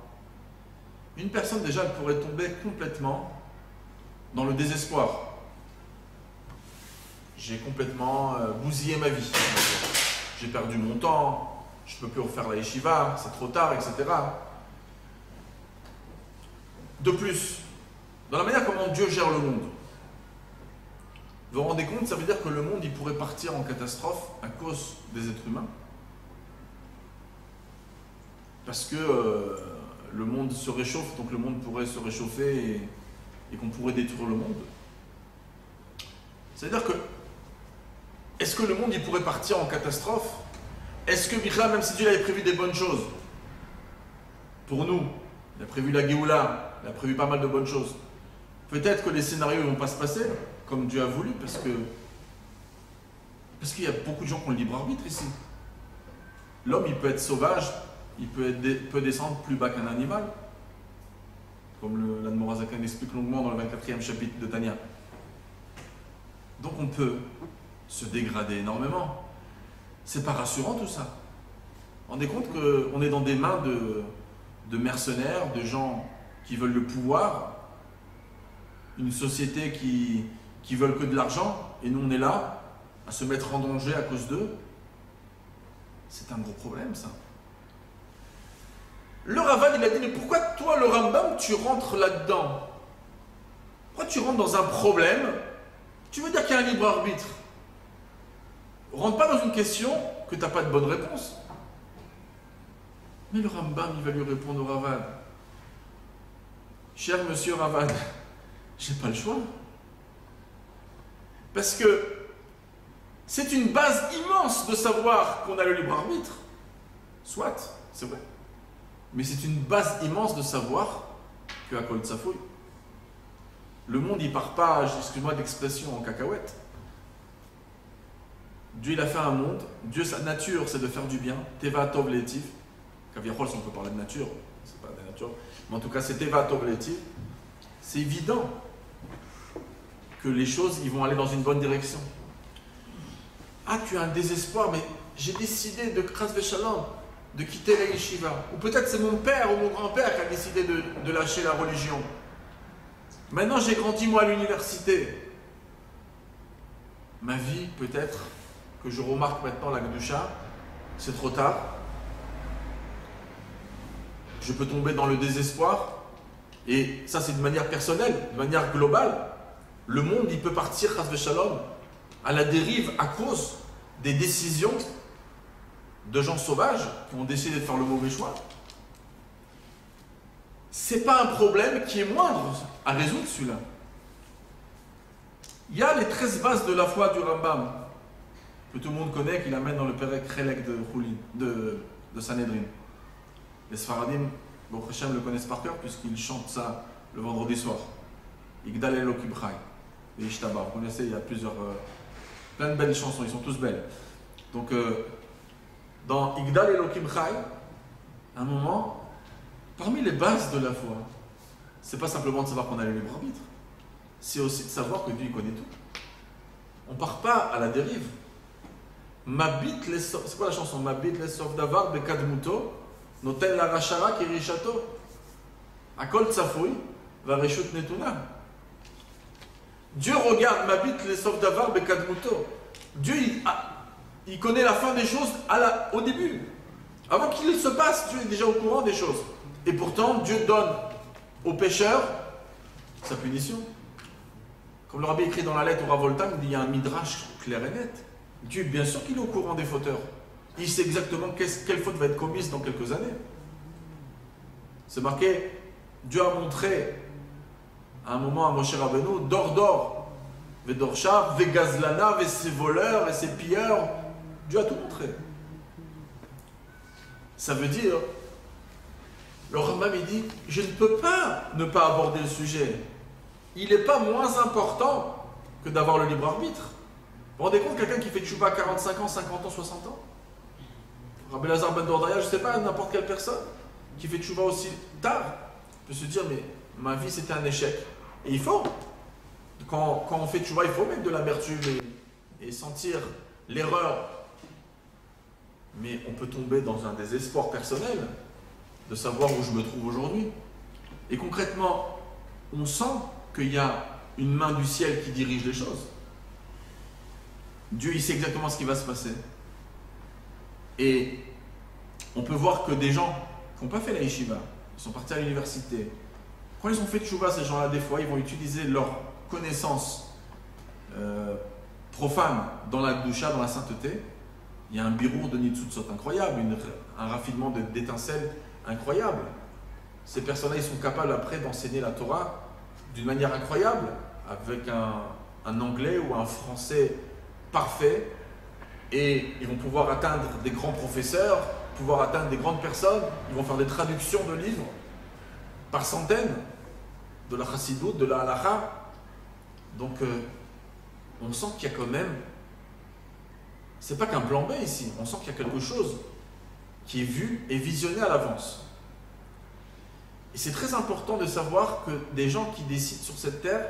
Une personne déjà elle pourrait tomber complètement dans le désespoir. J'ai complètement bousillé ma vie. J'ai perdu mon temps, je ne peux plus refaire la yeshiva, c'est trop tard, etc. De plus, dans la manière comment Dieu gère le monde, Vous vous rendez compte, ça veut dire que le monde il pourrait partir en catastrophe à cause des êtres humains. Parce que le monde se réchauffe, donc le monde pourrait se réchauffer et qu'on pourrait détruire le monde. C'est-à-dire que, est-ce que le monde il pourrait partir en catastrophe? Est-ce que Michal, même si Dieu avait prévu des bonnes choses, pour nous, il a prévu la Géoula, il a prévu pas mal de bonnes choses, peut-être que les scénarios ne vont pas se passer comme Dieu a voulu, parce qu'il y a beaucoup de gens qui ont le libre arbitre ici. L'homme, il peut être sauvage, il peut descendre plus bas qu'un animal, comme l'Admorazakan l'explique longuement dans le 24e chapitre de Tania. Donc on peut se dégrader énormément. C'est pas rassurant tout ça. Vous vous rendez compte qu'on est dans des mains de mercenaires, de gens qui veulent le pouvoir, une société qui veulent que de l'argent, et nous on est là à se mettre en danger à cause d'eux. C'est un gros problème ça. Le Ravad il a dit, mais pourquoi toi le Rambam tu rentres là-dedans? Pourquoi tu rentres dans un problème? Tu veux dire qu'il y a un libre arbitre? Rentre pas dans une question que tu n'as pas de bonne réponse. Mais le Rambam il va lui répondre au Ravad, cher monsieur Ravad, j'ai pas le choix. Parce que c'est une base immense de savoir qu'on a le libre arbitre. Soit, c'est vrai. Mais c'est une base immense de savoir que à Kol Tsafoui, le monde il part pas, excuse-moi d'expression, en cacahuète. Dieu il a fait un monde, Dieu sa nature c'est de faire du bien, Teva Tov Letiv. Kaviachol, si on peut parler de nature, c'est pas de la nature, mais en tout cas c'est Teva Tov Letiv. C'est évident que les choses ils vont aller dans une bonne direction. Ah, tu as un désespoir, mais j'ai décidé de Kras Veshalom, de quitter la yeshiva. Ou peut-être c'est mon père ou mon grand-père qui a décidé de lâcher la religion. Maintenant j'ai grandi moi à l'université. Ma vie, peut-être, que je remarque maintenant la Gdusha, c'est trop tard. Je peux tomber dans le désespoir. Et ça c'est de manière personnelle, de manière globale. Le monde il peut partir, Chas v'Shalom, à la dérive à cause des décisions de gens sauvages qui ont décidé de faire le mauvais choix. C'est pas un problème qui est moindre à résoudre celui-là. Il y a les 13 bases de la foi du Rambam, que tout le monde connaît, qu'il amène dans le Perek Chelek de Sanhedrin. Les Sfaradim, Baruch Hashem, le connaissent par cœur puisqu'ils chantent ça le vendredi soir. Igdal Elokim Chai, et Ishtaba. Vous connaissez, il y a plein de belles chansons, ils sont tous belles. Donc, dans Igdal Elokim Chai, à un moment, parmi les bases de la foi, c'est pas simplement de savoir qu'on a le libre arbitre, c'est aussi de savoir que Dieu connaît tout. On part pas à la dérive. C'est quoi la chanson? Mabit les sof davar bekadmuto notel la rachara kirishato akol tsafoui va reshut netuna. Dieu regarde Mabit les sof davar bekadmuto. Dieu il connaît la fin des choses au début. Avant qu'il se passe, Dieu est déjà au courant des choses. Et pourtant, Dieu donne aux pécheurs sa punition. Comme le rabbi écrit dans la lettre au Rav Voltam, il y a un midrash clair et net. Dieu, bien sûr qu'il est au courant des fauteurs. Il sait exactement quelle faute va être commise dans quelques années. C'est marqué, Dieu a montré à un moment à Moshe Rabbeinu, dors, Vedorsha, Vegazlana, et ses voleurs et ses pilleurs. Dieu a tout montré. Ça veut dire, le Rambam il dit, je ne peux pas ne pas aborder le sujet. Il n'est pas moins important que d'avoir le libre arbitre. Vous vous rendez compte, quelqu'un qui fait tchouba 45 ans, 50 ans, 60 ans? Rabbi Lazar Ben Dordaya, je ne sais pas, n'importe quelle personne qui fait tchouba aussi tard peut se dire, mais ma vie c'était un échec. Et il faut, quand on fait tchouba, il faut mettre de l'amertume et sentir l'erreur. Mais on peut tomber dans un désespoir personnel de savoir où je me trouve aujourd'hui. Et concrètement, on sent qu'il y a une main du ciel qui dirige les choses. Dieu, il sait exactement ce qui va se passer. Et on peut voir que des gens qui n'ont pas fait la yeshiva, ils sont partis à l'université, quand ils ont fait tchouva, ces gens-là, des fois, ils vont utiliser leur connaissance profane dans la doucha, dans la sainteté, il y a un birour de nitzutzot incroyable, un raffinement d'étincelles incroyable. Ces personnes-là, ils sont capables après d'enseigner la Torah d'une manière incroyable, avec un anglais ou un français parfait, et ils vont pouvoir atteindre des grands professeurs, pouvoir atteindre des grandes personnes, ils vont faire des traductions de livres par centaines, de la chassidoute, de la halakha. Donc on sent qu'il y a quand même, c'est pas qu'un plan B ici, on sent qu'il y a quelque chose qui est vu et visionné à l'avance. Et c'est très important de savoir que des gens qui décident sur cette terre,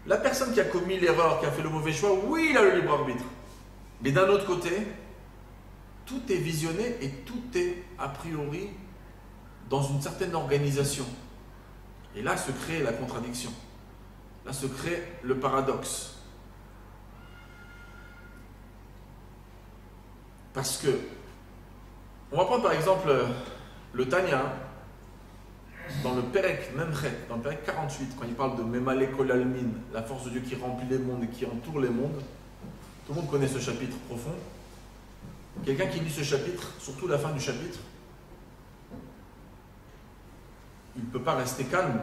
la personne qui a commis l'erreur, qui a fait le mauvais choix, oui, il a le libre arbitre. Mais d'un autre côté, tout est visionné et tout est a priori dans une certaine organisation. Et là se crée la contradiction. Là se crée le paradoxe. Parce que, on va prendre par exemple le Tanya, dans le Perek Memchet, dans le Perek 48, quand il parle de Memale Kol Almin, la force de Dieu qui remplit les mondes et qui entoure les mondes. Tout le monde connaît ce chapitre profond. Quelqu'un qui lit ce chapitre, surtout la fin du chapitre, il ne peut pas rester calme.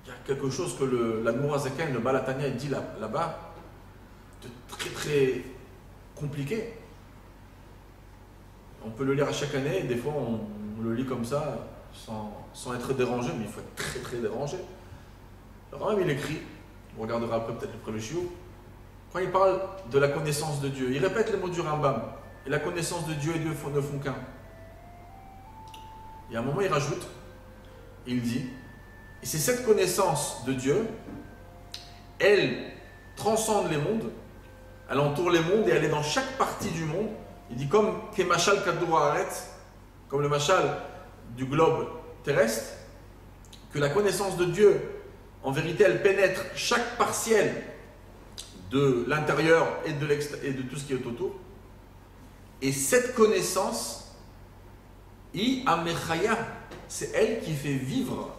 Il y a quelque chose que l'Admour Hazaken, le Baal HaTanya, il dit là-bas, de très très compliqué. On peut le lire à chaque année, et des fois on le lit comme ça, sans être dérangé, mais il faut être très très dérangé. Alors même il écrit, on regardera après peut-être après le chiot, quand il parle de la connaissance de Dieu, il répète les mots du Rambam, et la connaissance de Dieu et Dieu ne font qu'un. Et à un moment il rajoute, il dit, et c'est cette connaissance de Dieu, elle transcende les mondes, elle entoure les mondes et elle est dans chaque partie du monde. Il dit comme Kemachal Kadour Haaretz, comme le machal du globe terrestre, que la connaissance de Dieu, en vérité, elle pénètre chaque partiel de l'intérieur et de tout ce qui est autour. Et cette connaissance, I Amechaya, c'est elle qui fait vivre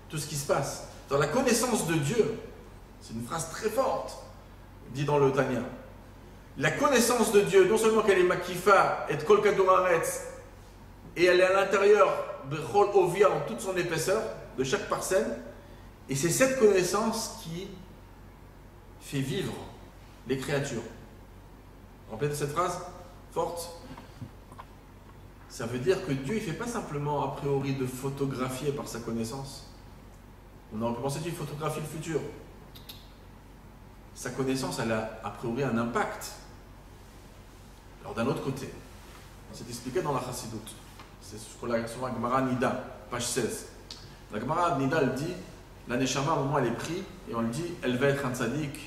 tout ce qui se passe. Dans la connaissance de Dieu, c'est une phrase très forte, dit dans le Tanya. La connaissance de Dieu, non seulement qu'elle est makifa et kol kadour haaretz, et elle est à l'intérieur de Chol Ovia en toute son épaisseur, de chaque parcelle, et c'est cette connaissance qui fait vivre les créatures. Vous rappelez de cette phrase forte? Ça veut dire que Dieu, il ne fait pas simplement a priori de photographier par sa connaissance. On aurait pu penser qu'il photographie le futur. Sa connaissance, elle a a priori un impact. Alors d'un autre côté, c'est expliqué dans la Chassidoute. C'est sur la Gemara Nida, page 16. La Gemara Nida, elle dit, la Neshama, à un moment, elle est prise, et on lui dit, elle va être un tzaddik,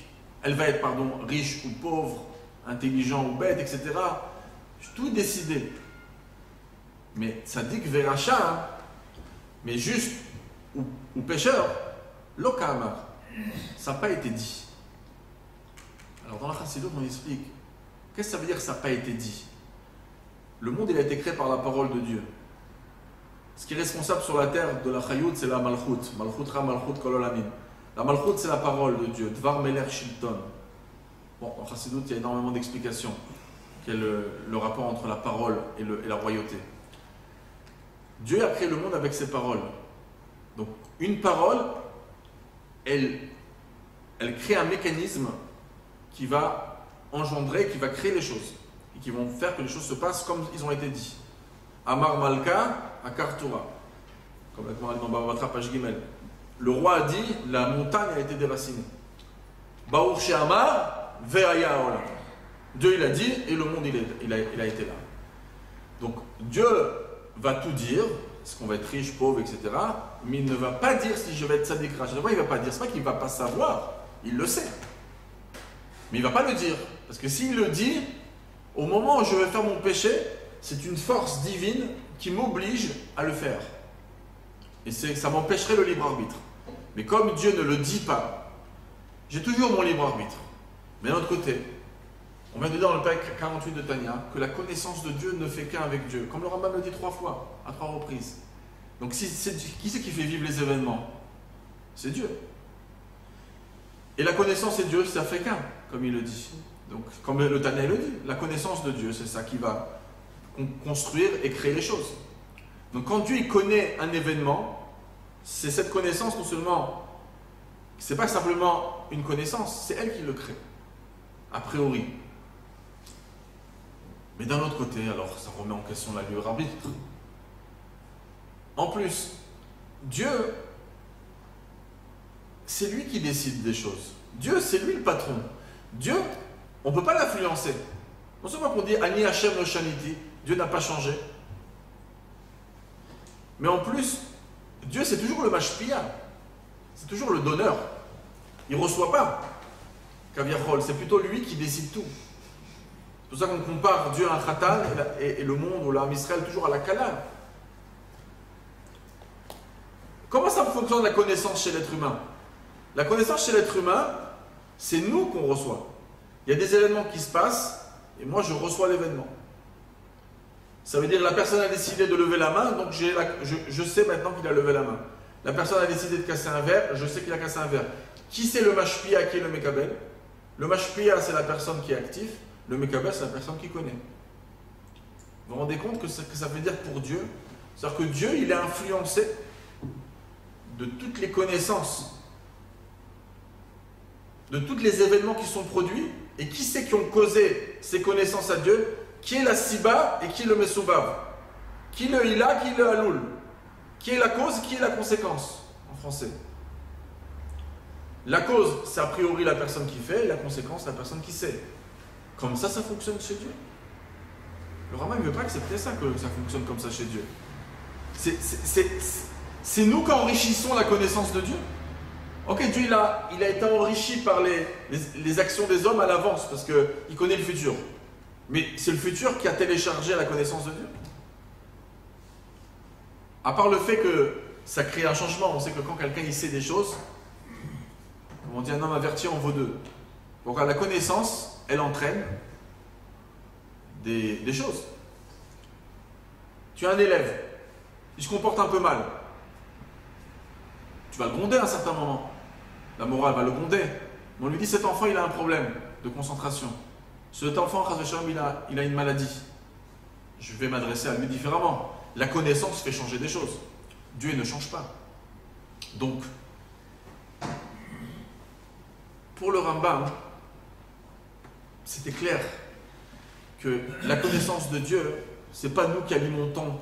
elle va être, riche ou pauvre, intelligent ou bête, etc. Tout est décidé. Mais tzaddik veracha, mais juste ou pécheur, l'okamar, ça n'a pas été dit. Alors dans la Chassidoute, on explique, qu'est-ce que ça veut dire que ça n'a pas été dit? Le monde, il a été créé par la parole de Dieu. Ce qui est responsable sur la terre de la Chayout, c'est la Malchut. Malchut Ra, Malchut Kol Olamim. La Malchut, c'est la parole de Dieu. Dvar Meler Shilton. Bon, en Chassidoute, il y a énormément d'explications. Quel est le rapport entre la parole et la royauté. Dieu a créé le monde avec ses paroles. Donc, une parole, elle crée un mécanisme qui va engendrer, qui va créer les choses. Et qui vont faire que les choses se passent comme ils ont été dit. Amar Malka, Akar Torah. Comme la Gemara dans Bava Batra, page Gimel. Le roi a dit, la montagne a été déracinée. Baruch She'amar, Ve'aya Olam. Dieu il a dit, et le monde il a été là. Donc Dieu va tout dire, est-ce qu'on va être riche, pauvre, etc. Mais il ne va pas dire si je vais être tzaddik rach. Il ne va pas dire, c'est pas qu'il ne va pas savoir, il le sait. Mais il ne va pas le dire. Parce que s'il le dit, au moment où je vais faire mon péché, c'est une force divine qui m'oblige à le faire. Et ça m'empêcherait le libre arbitre. Mais comme Dieu ne le dit pas, j'ai toujours mon libre arbitre. Mais d'un autre côté, on vient de dire dans le Perek 48 de Tanya que la connaissance de Dieu ne fait qu'un avec Dieu. Comme le Rambam le dit 3 fois, à 3 reprises. Donc qui c'est qui fait vivre les événements? C'est Dieu. Et la connaissance de Dieu, ça fait qu'un, comme il le dit. Donc, comme le Tanya le dit, la connaissance de Dieu, c'est ça qui va construire et créer les choses. Donc, quand Dieu il connaît un événement, c'est cette connaissance non seulement, c'est pas simplement une connaissance, c'est elle qui le crée, a priori. Mais d'un autre côté, alors ça remet en question la libre arbitre. En plus, Dieu, c'est lui qui décide des choses. Dieu, c'est lui le patron. Dieu, on ne peut pas l'influencer. Non seulement qu'on dit Ani Hashem no Shaniti, Dieu n'a pas changé. Mais en plus, Dieu, c'est toujours le mashpia. C'est toujours le donneur. Il ne reçoit pas. Kaviachol, c'est plutôt lui qui décide tout. C'est pour ça qu'on compare Dieu à un khatan et le monde ou l'âme Israël toujours à la Kala. Comment ça fonctionne la connaissance chez l'être humain? La connaissance chez l'être humain, c'est nous qu'on reçoit. Il y a des événements qui se passent et moi je reçois l'événement. Ça veut dire que la personne a décidé de lever la main, donc je sais maintenant qu'il a levé la main. La personne a décidé de casser un verre, je sais qu'il a cassé un verre. Qui c'est le mashpia, qui est le mekabel? Le mashpia, c'est la personne qui est active. Le mekabel, c'est la personne qui connaît. Vous vous rendez compte que ça veut dire pour Dieu? C'est-à-dire que Dieu, il est influencé de toutes les connaissances, de tous les événements qui sont produits, et qui c'est qui ont causé ces connaissances à Dieu? Qui est la Siba et qui est le Mesoubav? Qui est le Hila, qui est le Haloul? Qui est la cause, qui est la conséquence en français? La cause, c'est a priori la personne qui fait, et la conséquence, la personne qui sait. Comme ça fonctionne chez Dieu. Le Rambam ne veut pas accepter ça, que ça fonctionne comme ça chez Dieu. C'est nous qui enrichissons la connaissance de Dieu. Ok, Dieu il a été enrichi par les actions des hommes à l'avance, parce qu'il connaît le futur. Mais c'est le futur qui a téléchargé la connaissance de Dieu. À part le fait que ça crée un changement, on sait que quand quelqu'un il sait des choses, comme on dit un homme averti en vaut deux. Donc la connaissance, elle entraîne des choses. Tu as un élève, il se comporte un peu mal. Tu vas le gronder à un certain moment. La morale va le gronder. On lui dit, cet enfant, il a un problème de concentration. Cet enfant, il a une maladie. Je vais m'adresser à lui différemment. La connaissance fait changer des choses. Dieu il ne change pas. Donc, pour le Rambam, c'était clair que la connaissance de Dieu, ce n'est pas nous qui alimentons,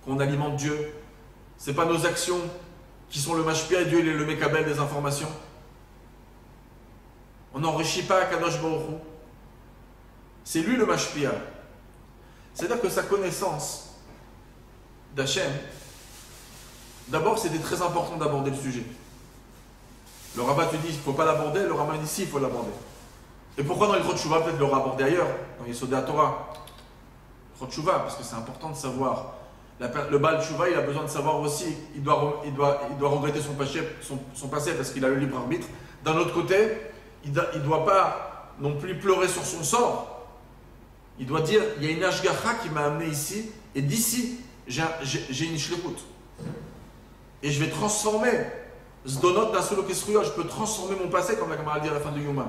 qu'on alimente Dieu. Ce n'est pas nos actions qui sont le mashpia et Dieu il est le mekabel des informations. On n'enrichit pas Kadosh Baruch Hu. C'est lui le mashpia. C'est-à-dire que sa connaissance d'Hachem, d'abord c'était très important d'aborder le sujet. Le rabbin te dit il ne faut pas l'aborder, le rabbin dit si il faut l'aborder. Et pourquoi dans les Chod Shuvah peut-être l'aura abordé ailleurs, dans les Sodei Torah? Chod Shuvah, parce que c'est important de savoir. Le Baal Shuvah, il a besoin de savoir aussi, il doit regretter son passé parce qu'il a le libre arbitre. D'un autre côté, il ne doit pas non plus pleurer sur son sort. Il doit dire, il y a une Ashgacha qui m'a amené ici, et d'ici, j'ai une Shlekut. Et je vais transformer, Zdonot Nasolo Kesruya, je peux transformer mon passé, comme la Gemara dit à la fin du Yuma.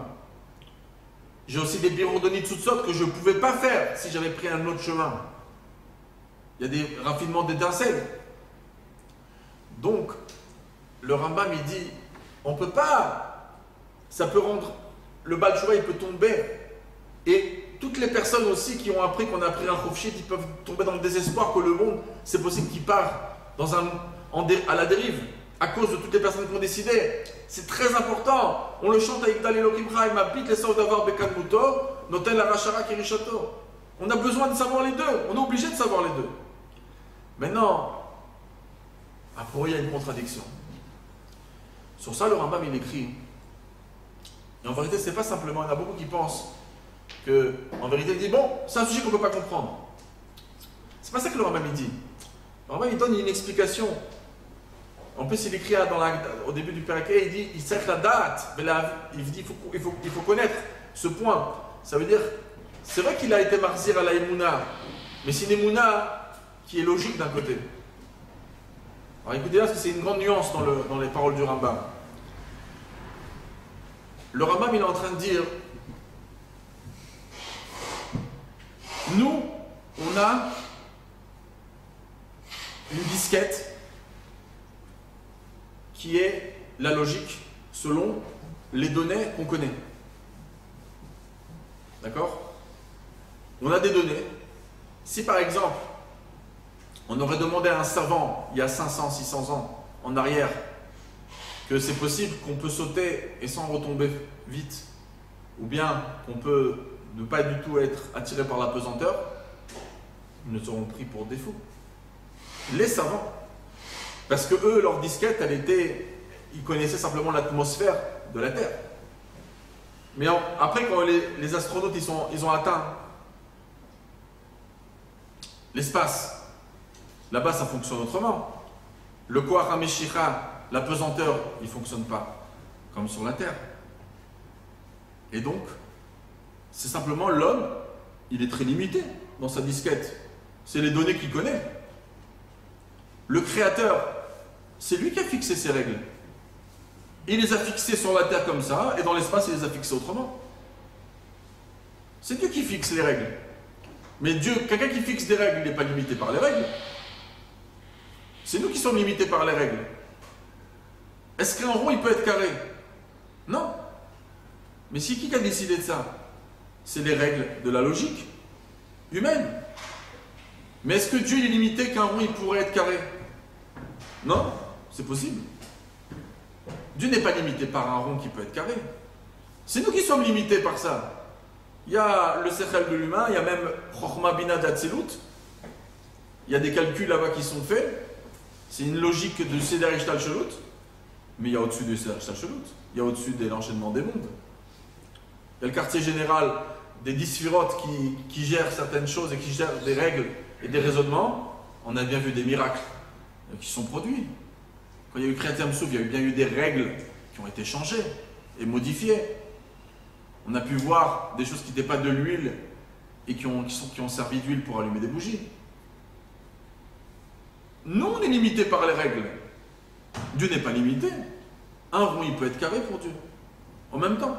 J'ai aussi des birodoni Tzutzot que je ne pouvais pas faire si j'avais pris un autre chemin. Il y a des raffinements d'étincelles. Donc, le Rambam, il dit, on ne peut pas, ça peut rendre, le Baal Tshuva, il peut tomber. Et toutes les personnes aussi qui ont appris qu'on a pris un Khofshit, ils peuvent tomber dans le désespoir que le monde, c'est possible qu'il part à la dérive, à cause de toutes les personnes qui ont décidé. C'est très important. On le chante avec Dal Elohim Chaim, Abit les Saud d'avoir Bekan Muto, Notel la Rachara Kirishato. On a besoin de savoir les deux. On est obligé de savoir les deux. Maintenant, après, il y a une contradiction. Sur ça, le Rambam, il écrit. Et en vérité, ce n'est pas simplement, il y en a beaucoup qui pensent que, en vérité, il dit, bon, c'est un sujet qu'on ne peut pas comprendre. C'est pas ça que le Rambam, il dit. Le Rambam, il donne une explication. En plus, il écrit au début du Peraké, il dit, il sert la date. Il dit, il faut connaître ce point. Ça veut dire, c'est vrai qu'il a été marzir à la Emouna, mais c'est une Emouna qui est logique d'un côté. Alors écoutez là, parce que c'est une grande nuance dans les paroles du Rambam. le Rambam il est en train de dire, nous, on a une disquette qui est la logique selon les données qu'on connaît. D'accord? On a des données. Si par exemple, on aurait demandé à un savant, il y a 500, 600 ans, en arrière, que c'est possible qu'on peut sauter et sans retomber vite, ou bien qu'on peut ne pas du tout être attiré par la pesanteur, ils nous seront pris pour défaut. Les savants, parce que eux, leur disquette, ils connaissaient simplement l'atmosphère de la Terre. Mais après, quand les astronautes ils ont atteint l'espace, là-bas ça fonctionne autrement. Le Koach HaMeshicha, la pesanteur, il ne fonctionne pas comme sur la Terre. Et donc, c'est simplement l'homme, il est très limité dans sa disquette. C'est les données qu'il connaît. Le Créateur, c'est lui qui a fixé ces règles. Il les a fixées sur la Terre comme ça, et dans l'espace, il les a fixées autrement. C'est Dieu qui fixe les règles. Mais Dieu, quelqu'un qui fixe des règles, il n'est pas limité par les règles. C'est nous qui sommes limités par les règles. Est-ce qu'un rond, il peut être carré? Non. Mais c'est qui a décidé de ça? C'est les règles de la logique humaine. Mais est-ce que Dieu est limité qu'un rond, il pourrait être carré? Non, c'est possible. Dieu n'est pas limité par un rond qui peut être carré. C'est nous qui sommes limités par ça. Il y a le sechel de l'humain, il y a même Chochma Bina d'Atzilut. Il y a des calculs là-bas qui sont faits. C'est une logique de Seder Ishtalshelut. Mais il y a au-dessus du Seder Ishtalshelut. Il y a au-dessus de l'enchaînement des mondes. Il y a le quartier général des 10 sphirotes qui gèrent certaines choses et qui gèrent des règles et des raisonnements. On a bien vu des miracles qui sont produits. Quand il y a eu Kriyat Yam Souf, il y a bien eu des règles qui ont été changées et modifiées. On a pu voir des choses qui n'étaient pas de l'huile et qui ont servi d'huile pour allumer des bougies. Nous, on est limité par les règles. Dieu n'est pas limité. Un rond, il peut être carré pour Dieu. En même temps.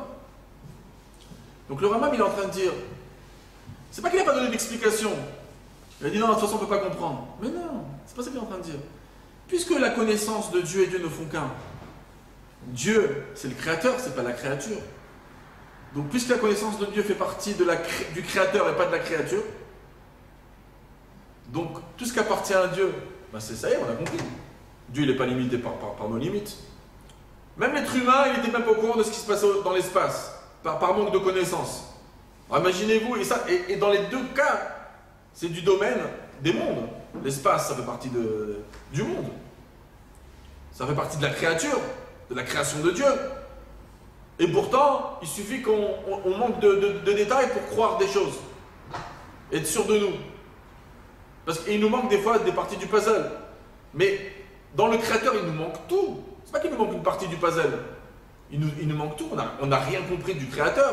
Donc le Rambam, il est en train de dire, c'est pas qu'il n'a pas donné d'explication. Il a dit non, de toute façon, on ne peut pas comprendre. Mais non, c'est pas ça qu'il est en train de dire. Puisque la connaissance de Dieu et Dieu ne font qu'un. Dieu, c'est le créateur, c'est pas la créature. Donc, puisque la connaissance de Dieu fait partie du créateur et pas de la créature, donc tout ce qui appartient à Dieu, ben c'est ça y est, on a compris. Dieu, il n'est pas limité par nos limites. Même l'être humain, il n'était même pas au courant de ce qui se passait dans l'espace, par manque de connaissances. Imaginez-vous, et dans les deux cas, c'est du domaine des mondes. L'espace, ça fait partie du monde. Ça fait partie de la créature, de la création de Dieu. Et pourtant, il suffit qu'on manque de détails pour croire des choses. Être sûr de nous. Parce qu'il nous manque des fois des parties du puzzle. Mais dans le créateur, il nous manque tout. C'est pas qu'il nous manque une partie du puzzle. Il nous manque tout. On n'a rien compris du créateur.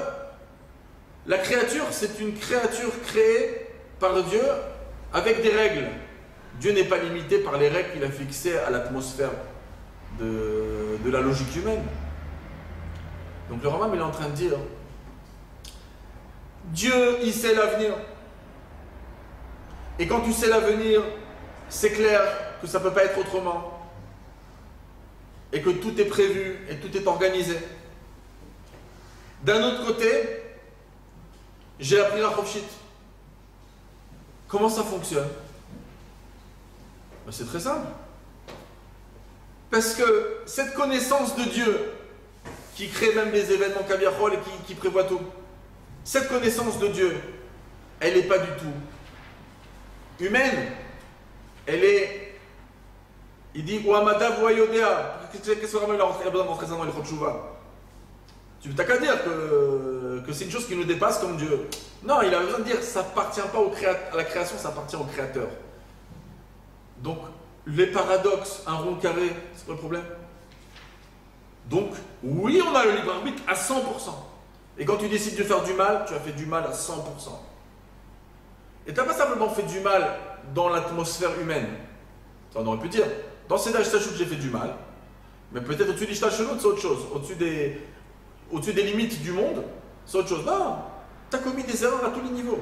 La créature, c'est une créature créée par Dieu avec des règles. Dieu n'est pas limité par les règles qu'il a fixées à l'atmosphère de la logique humaine. Donc le Rambam, il est en train de dire, Dieu, il sait l'avenir. Et quand tu sais l'avenir, c'est clair que ça ne peut pas être autrement. Et que tout est prévu et tout est organisé. D'un autre côté, j'ai appris la Chofshit. Comment ça fonctionne? Ben, c'est très simple. Parce que cette connaissance de Dieu, qui crée même les événements Kaviachol et qui prévoit tout, cette connaissance de Dieu, elle n'est pas du tout humaine. Elle est, il dit, Ouamada Voyodea. Qu'est-ce que vraiment il a besoin d'entrer ça dans les Chotchouva? Tu n'as qu'à dire que c'est une chose qui nous dépasse comme Dieu. Non, il a besoin de dire, ça n'appartient pas à la création, ça appartient au Créateur. Donc, les paradoxes, un rond carré, c'est pas le problème. Donc, oui, on a le libre arbitre à 100%. Et quand tu décides de faire du mal, tu as fait du mal à 100%. Et tu n'as pas simplement fait du mal dans l'atmosphère humaine. Ça, on aurait pu dire, dans Seder Ishtalshelut, j'ai fait du mal. Mais peut-être au-dessus d'Ishtalshelut, c'est autre chose. au-dessus des limites du monde, c'est autre chose. Non, tu as commis des erreurs à tous les niveaux.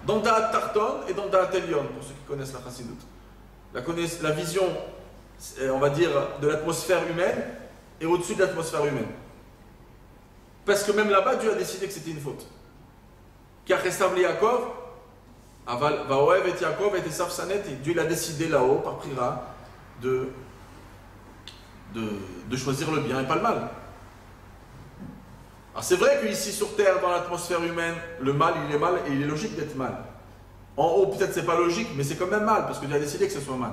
Dans Da'at Tarton et dans Da'at Elyon, pour ceux qui connaissent la Chassidut. La vision, on va dire, de l'atmosphère humaine et au-dessus de l'atmosphère humaine. Parce que même là-bas, Dieu a décidé que c'était une faute. Car Esav Yaakov, Vaoev et Yaakov et Esav Sanet, et Dieu l'a décidé là-haut, par Prira, de choisir le bien et pas le mal. Alors c'est vrai qu'ici sur Terre, dans l'atmosphère humaine, le mal, il est mal et il est logique d'être mal. En haut, peut-être c'est pas logique, mais c'est quand même mal, parce que Dieu a décidé que ce soit mal.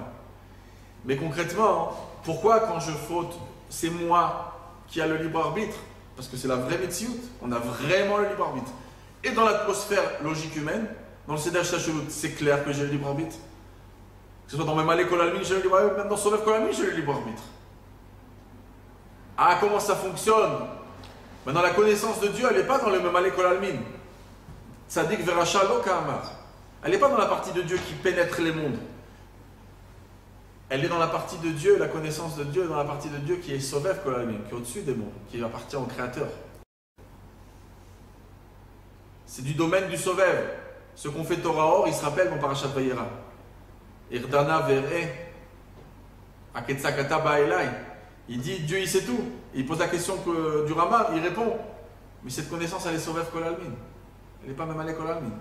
Mais concrètement, pourquoi quand je faute, c'est moi qui a le libre arbitre? Parce que c'est la vraie Metsiout, on a vraiment le libre arbitre. Et dans l'atmosphère logique humaine, dans le Seder Shashulut, c'est clair que j'ai le libre arbitre. Que ce soit dans mes Malé Kolalmin, j'ai le libre arbitre, même dans Solev Kolalmin, j'ai le libre arbitre. Ah, comment ça fonctionne? Maintenant, la connaissance de Dieu, elle n'est pas dans le Malé Kolalmin. Tzadik Veracha Lo Ka'amar. Elle n'est pas dans la partie de Dieu qui pénètre les mondes. Elle est dans la partie de Dieu, la connaissance de Dieu, dans la partie de Dieu qui est Sovev Kolalmin, qui est au-dessus des mondes, qui appartient au Créateur. C'est du domaine du Sovev. Ce qu'on fait Torah Or, il se rappelle dans Parashat Vayera. Irdana Ver'e, Aketsakata Ba'elai. Il dit Dieu il sait tout. Il pose la question du Rama, il répond. Mais cette connaissance, elle est Sovev Kolalmin. Elle n'est pas même allée Kolalmin.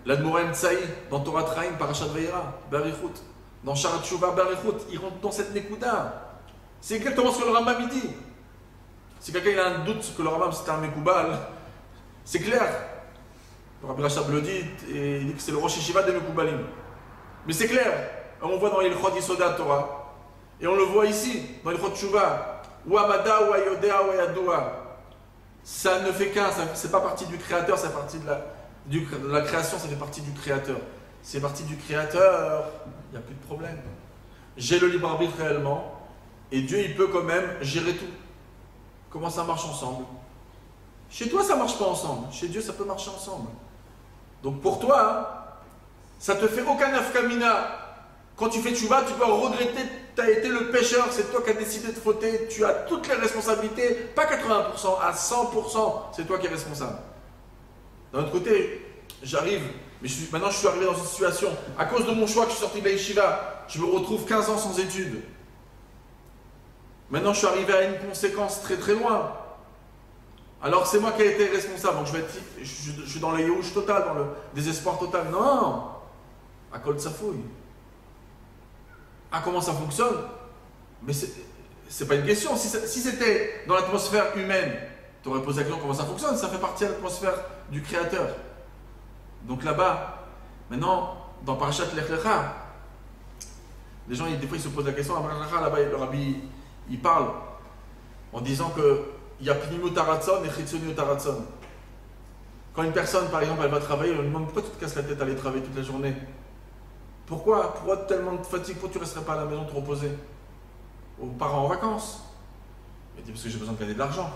L'Admoraim Tsaï, dans Torah Traim, Parashat Vayera, Barichut, dans Sharat Shuvah, Barichut, il rentre dans cette Nekuda. C'est exactement ce que le Rambam dit. Si quelqu'un a un doute que le Rambam c'était un Mekoubal, c'est clair. Le Rabbi Rachab le dit, et il dit que c'est le Rosh Yeshiva des Mekoubalim. Mais c'est clair. On voit dans Ilchot Yisoda Torah, et on le voit ici, dans Ilchot Shuvah, ou Amada, ou Ayodea, ou Ayadoua. Ça ne fait qu'un, c'est pas partie du Créateur, c'est partie de la création, ça fait partie du Créateur. C'est partie du Créateur, il n'y a plus de problème. J'ai le libre arbitre réellement, et Dieu il peut quand même gérer tout. Comment ça marche ensemble? Chez toi ça ne marche pas ensemble, chez Dieu ça peut marcher ensemble. Donc pour toi, ça ne te fait aucun afkamina. Quand tu fais tchouva, tu vas regretter, tu as été le pécheur, c'est toi qui as décidé de fauter, tu as toutes les responsabilités, pas 80%, à 100%, c'est toi qui es responsable. D'un autre côté, j'arrive, mais maintenant je suis arrivé dans une situation, à cause de mon choix que je suis sorti de la yeshiva, je me retrouve 15 ans sans études. Maintenant je suis arrivé à une conséquence très très loin. Alors c'est moi qui ai été responsable, donc je suis dans le yéhouch total, dans le désespoir total. Non, à Kol Tsafouille. Ah, comment ça fonctionne? Mais c'est pas une question. Si c'était dans l'atmosphère humaine, tu aurais posé la question comment ça fonctionne. Ça fait partie de l'atmosphère du Créateur. Donc là-bas, maintenant, dans Parashat Lech Lecha, les gens, des fois, ils se posent la question. Là-bas, le rabbi, il parle en disant que il y a Pnimut Haratzon et Chitzoniut Haratzon. Quand une personne, par exemple, elle va travailler, on lui demande pourquoi tu te casses la tête à aller travailler toute la journée? Pourquoi tellement de fatigue? Pourquoi tu ne resterais pas à la maison te reposer? Aux parents en vacances? Il dit parce que j'ai besoin de gagner de l'argent.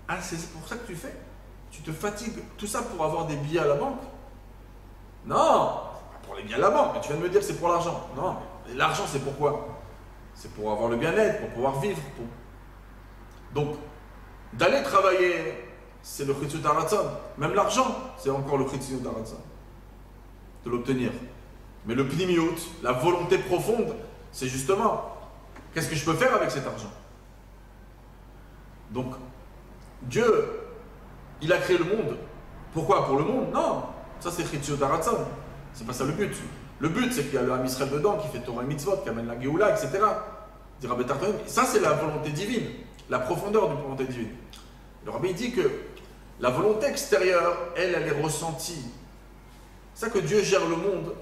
Ah, c'est pour ça que tu fais? Tu te fatigues, tout ça pour avoir des billets à la banque? Non, pas pour les billets à la banque, mais tu viens de me dire que c'est pour l'argent. Non, l'argent c'est pourquoi? C'est pour avoir le bien-être, pour pouvoir vivre. Donc, d'aller travailler, c'est le Chitzut Haratzon. Même l'argent, c'est encore le Chitzut Haratzon. De l'obtenir. Mais le Pnimiut, la volonté profonde, c'est justement, qu'est-ce que je peux faire avec cet argent? Donc, Dieu, il a créé le monde. Pourquoi? Pour le monde? Non. Ça, c'est Chitzut Haratzon. C'est pas ça le but. Le but, c'est qu'il y a le Ham Israël dedans, qui fait Torah et Mitzvot, qui amène la Géoula, etc. Ça, c'est la volonté divine. La profondeur de la volonté divine. Le Rabbi dit que la volonté extérieure, elle est ressentie. C'est ça que Dieu gère le monde,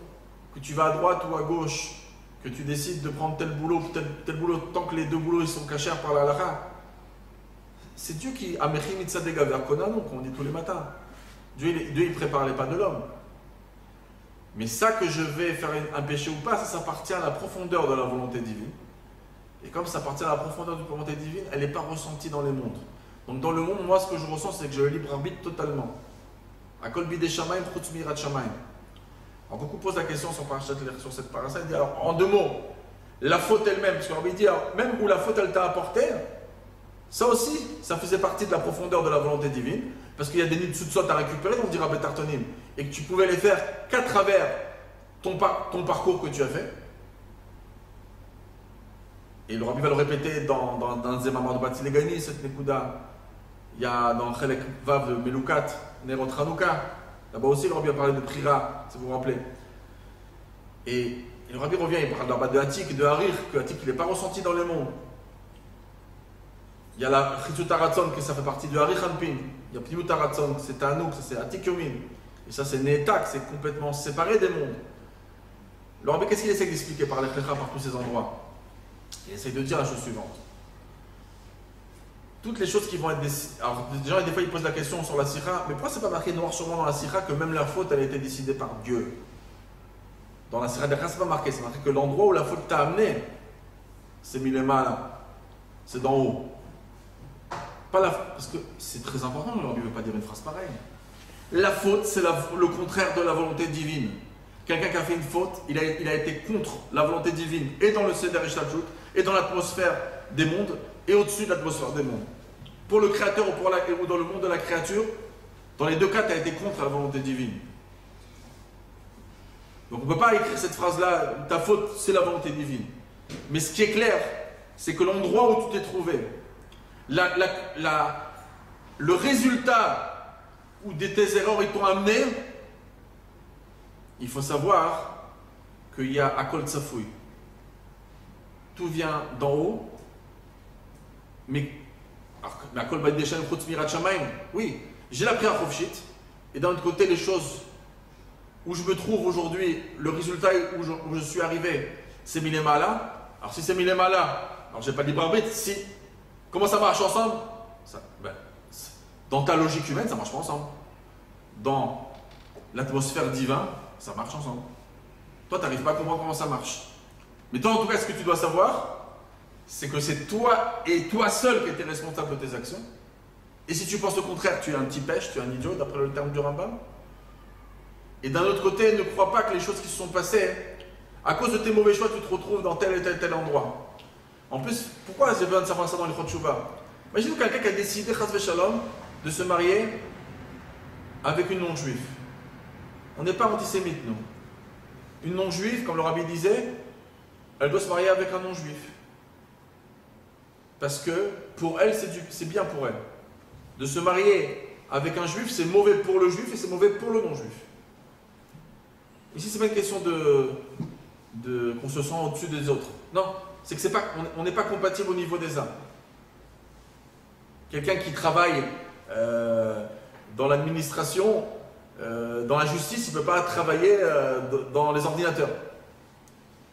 que tu vas à droite ou à gauche, que tu décides de prendre tel boulot, tel boulot, tant que les deux boulots ils sont cachés par la halakha. C'est Dieu qui a Mechim Mitzadega vers Konano, qu'on dit tous les matins. Dieu il prépare les pas de l'homme. Mais ça que je vais faire un péché ou pas, ça appartient à la profondeur de la volonté divine. Et comme ça appartient à la profondeur de la volonté divine, elle n'est pas ressentie dans les mondes. Donc dans le monde, moi ce que je ressens, c'est que j'ai le libre arbitre totalement. Akol bidei shamayim chutz mirat shamayim. Alors beaucoup posent la question sur cette parasha, il dit alors en deux mots, la faute elle-même, parce qu'on dit alors, même où la faute elle t'a apporté, Ça aussi, ça faisait partie de la profondeur de la volonté divine, parce qu'il y a des nitsutsot à récupérer, on dira Betartonim, et que tu pouvais les faire qu'à travers ton parcours que tu as fait. Et le Rabbi va le répéter dans Zemamar de Batilegani, cette Nekuda. Il y a dans Chelek Vav de Melukat, Nerot Hanouka. Là-bas aussi, le Rabbi a parlé de Prira, si vous vous rappelez. Et le Rabbi revient, il parle là-bas de Hatik, de Harir, que Hatik, il n'est pas ressenti dans le monde. Il y a la Chitzut Haratzon, que ça fait partie du Harir Hanpin. Il y a Pniut Haratzon, c'est Tanouk, c'est Hatik Yomin. Et ça, c'est Netak, c'est complètement séparé des mondes. Le Rabbi, qu'est-ce qu'il essaie d'expliquer par l'Echlecha, par tous ces endroits? Il essaie de dire la chose suivante. Toutes les choses qui vont être décidées. Alors, des gens, des fois, ils posent la question sur la Sira, mais pourquoi c'est pas marqué noir sur blanc dans la Sira que même leur faute, elle a été décidée par Dieu? Dans la Sira d'Echra, c'est pas marqué. C'est marqué que l'endroit où la faute t'a amené, c'est Milema là. C'est d'en haut. Pas la... Parce que c'est très important, on ne veut pas dire une phrase pareille. La faute, c'est le contraire de la volonté divine. Quelqu'un qui a fait une faute, il a été contre la volonté divine, et dans le Seder Ishtalchut, et dans l'atmosphère des mondes, et au-dessus de l'atmosphère des mondes. Pour le Créateur ou dans le monde de la créature, dans les deux cas, tu as été contre la volonté divine. Donc on ne peut pas écrire cette phrase-là, ta faute, c'est la volonté divine. Mais ce qui est clair, c'est que l'endroit où tu t'es trouvé, le résultat où tes erreurs ils t'ont amené, il faut savoir qu'il y a Akol Tsafoui. Tout vient d'en haut, mais Akol Bad Deshan Chutz Mirat Shamayim, oui, j'ai la prière Chofshit, et d'un autre côté, les choses où je me trouve aujourd'hui, le résultat où je suis arrivé, c'est Milemala. Alors si c'est Milemala, alors j'ai pas de libre arbitre, si. Comment ça marche ensemble? Dans ta logique humaine, ça marche pas ensemble. Dans l'atmosphère divine, ça marche ensemble. Toi, tu n'arrives pas à comprendre comment ça marche. Mais toi, en tout cas, ce que tu dois savoir, c'est que c'est toi et toi seul qui étais responsable de tes actions. Et si tu penses le contraire, tu es un petit pêche, tu es un idiot, d'après le terme du Rambam. Et d'un autre côté, ne crois pas que les choses qui se sont passées, à cause de tes mauvais choix, tu te retrouves dans tel et tel endroit. En plus, pourquoi j'ai besoin de savoir ça dans les Chot Shuvah? Imagine quelqu'un qui a décidé, Chas Veshalom, de se marier avec une non-juive. On n'est pas antisémite, nous. Une non-juive, comme le Rabbi disait, elle doit se marier avec un non-juif. Parce que pour elle, c'est bien pour elle. De se marier avec un juif, c'est mauvais pour le juif et c'est mauvais pour le non-juif. Ici, ce n'est pas une question qu'on se sent au-dessus des autres. Non, c'est que on n'est pas compatible au niveau des âmes. Quelqu'un qui travaille dans l'administration, dans la justice, il ne peut pas travailler dans les ordinateurs.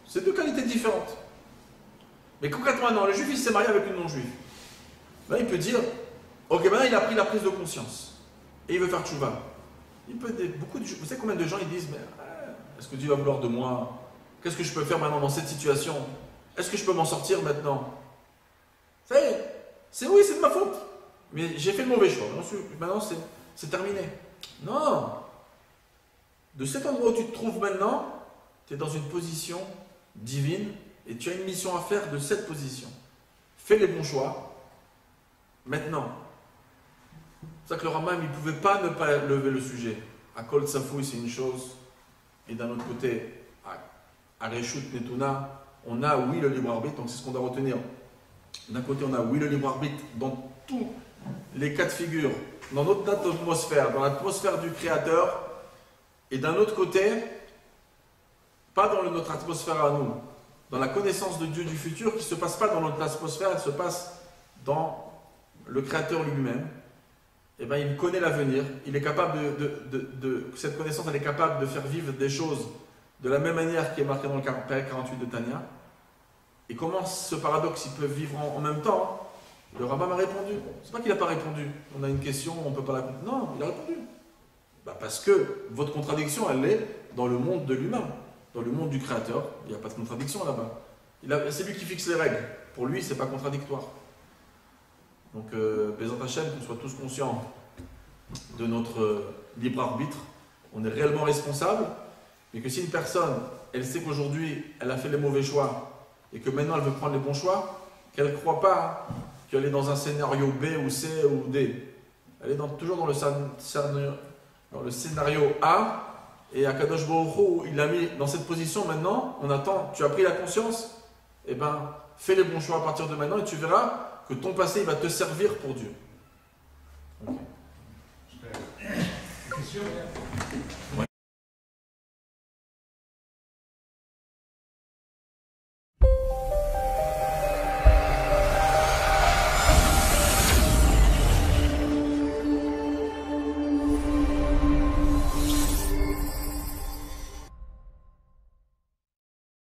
C'est deux qualités différentes. Mais concrètement, non, le juif, il s'est marié avec une non-juive. Là, il peut dire, ok, maintenant il a pris la prise de conscience. Et il veut faire tchouva. Vous savez combien de gens ils disent, mais est-ce que Dieu va vouloir de moi? Qu'est-ce que je peux faire maintenant dans cette situation? Est-ce que je peux m'en sortir maintenant? Ça y est, oui, c'est de ma faute. Mais j'ai fait le mauvais choix. Maintenant, c'est terminé. Non. De cet endroit où tu te trouves maintenant, tu es dans une position divine et tu as une mission à faire de cette position. Fais les bons choix. Maintenant. C'est ça que le Rambam, il ne pouvait pas ne pas lever le sujet. À Kol Tsafoui, c'est une chose. Et d'un autre côté, à Reshut Netuna, on a, oui, le libre arbitre. Donc c'est ce qu'on doit retenir. D'un côté, on a, oui, le libre arbitre dans tous les cas de figure, dans notre atmosphère, dans l'atmosphère du Créateur. Et d'un autre côté, pas dans notre atmosphère à nous, dans la connaissance de Dieu du futur qui ne se passe pas dans notre atmosphère, elle se passe dans le Créateur lui-même. Et bien, il connaît l'avenir, il est capable cette connaissance, elle est capable de faire vivre des choses de la même manière qui est marquée dans le Père 48 de Tania. Et comment ce paradoxe, il peut vivre en même temps? Le Rambam a répondu. C'est pas qu'il n'a pas répondu. On a une question, on ne peut pas la répondre. Non, il a répondu. Parce que votre contradiction, elle est dans le monde de l'humain, dans le monde du Créateur. Il n'y a pas de contradiction là-bas. C'est lui qui fixe les règles. Pour lui, ce n'est pas contradictoire. Donc, Bézant Hachem, qu'on soit tous conscients de notre libre arbitre. On est réellement responsable, mais que si une personne, elle sait qu'aujourd'hui, elle a fait les mauvais choix et que maintenant elle veut prendre les bons choix, qu'elle ne croit pas qu'elle est dans un scénario B ou C ou D. Elle est toujours dans le scénario A. Et Akadosh Baruch Hu, il l'a mis dans cette position maintenant. On attend. Tu as pris la conscience? Eh bien, fais les bons choix à partir de maintenant et tu verras que ton passé il va te servir pour Dieu. Okay. Question?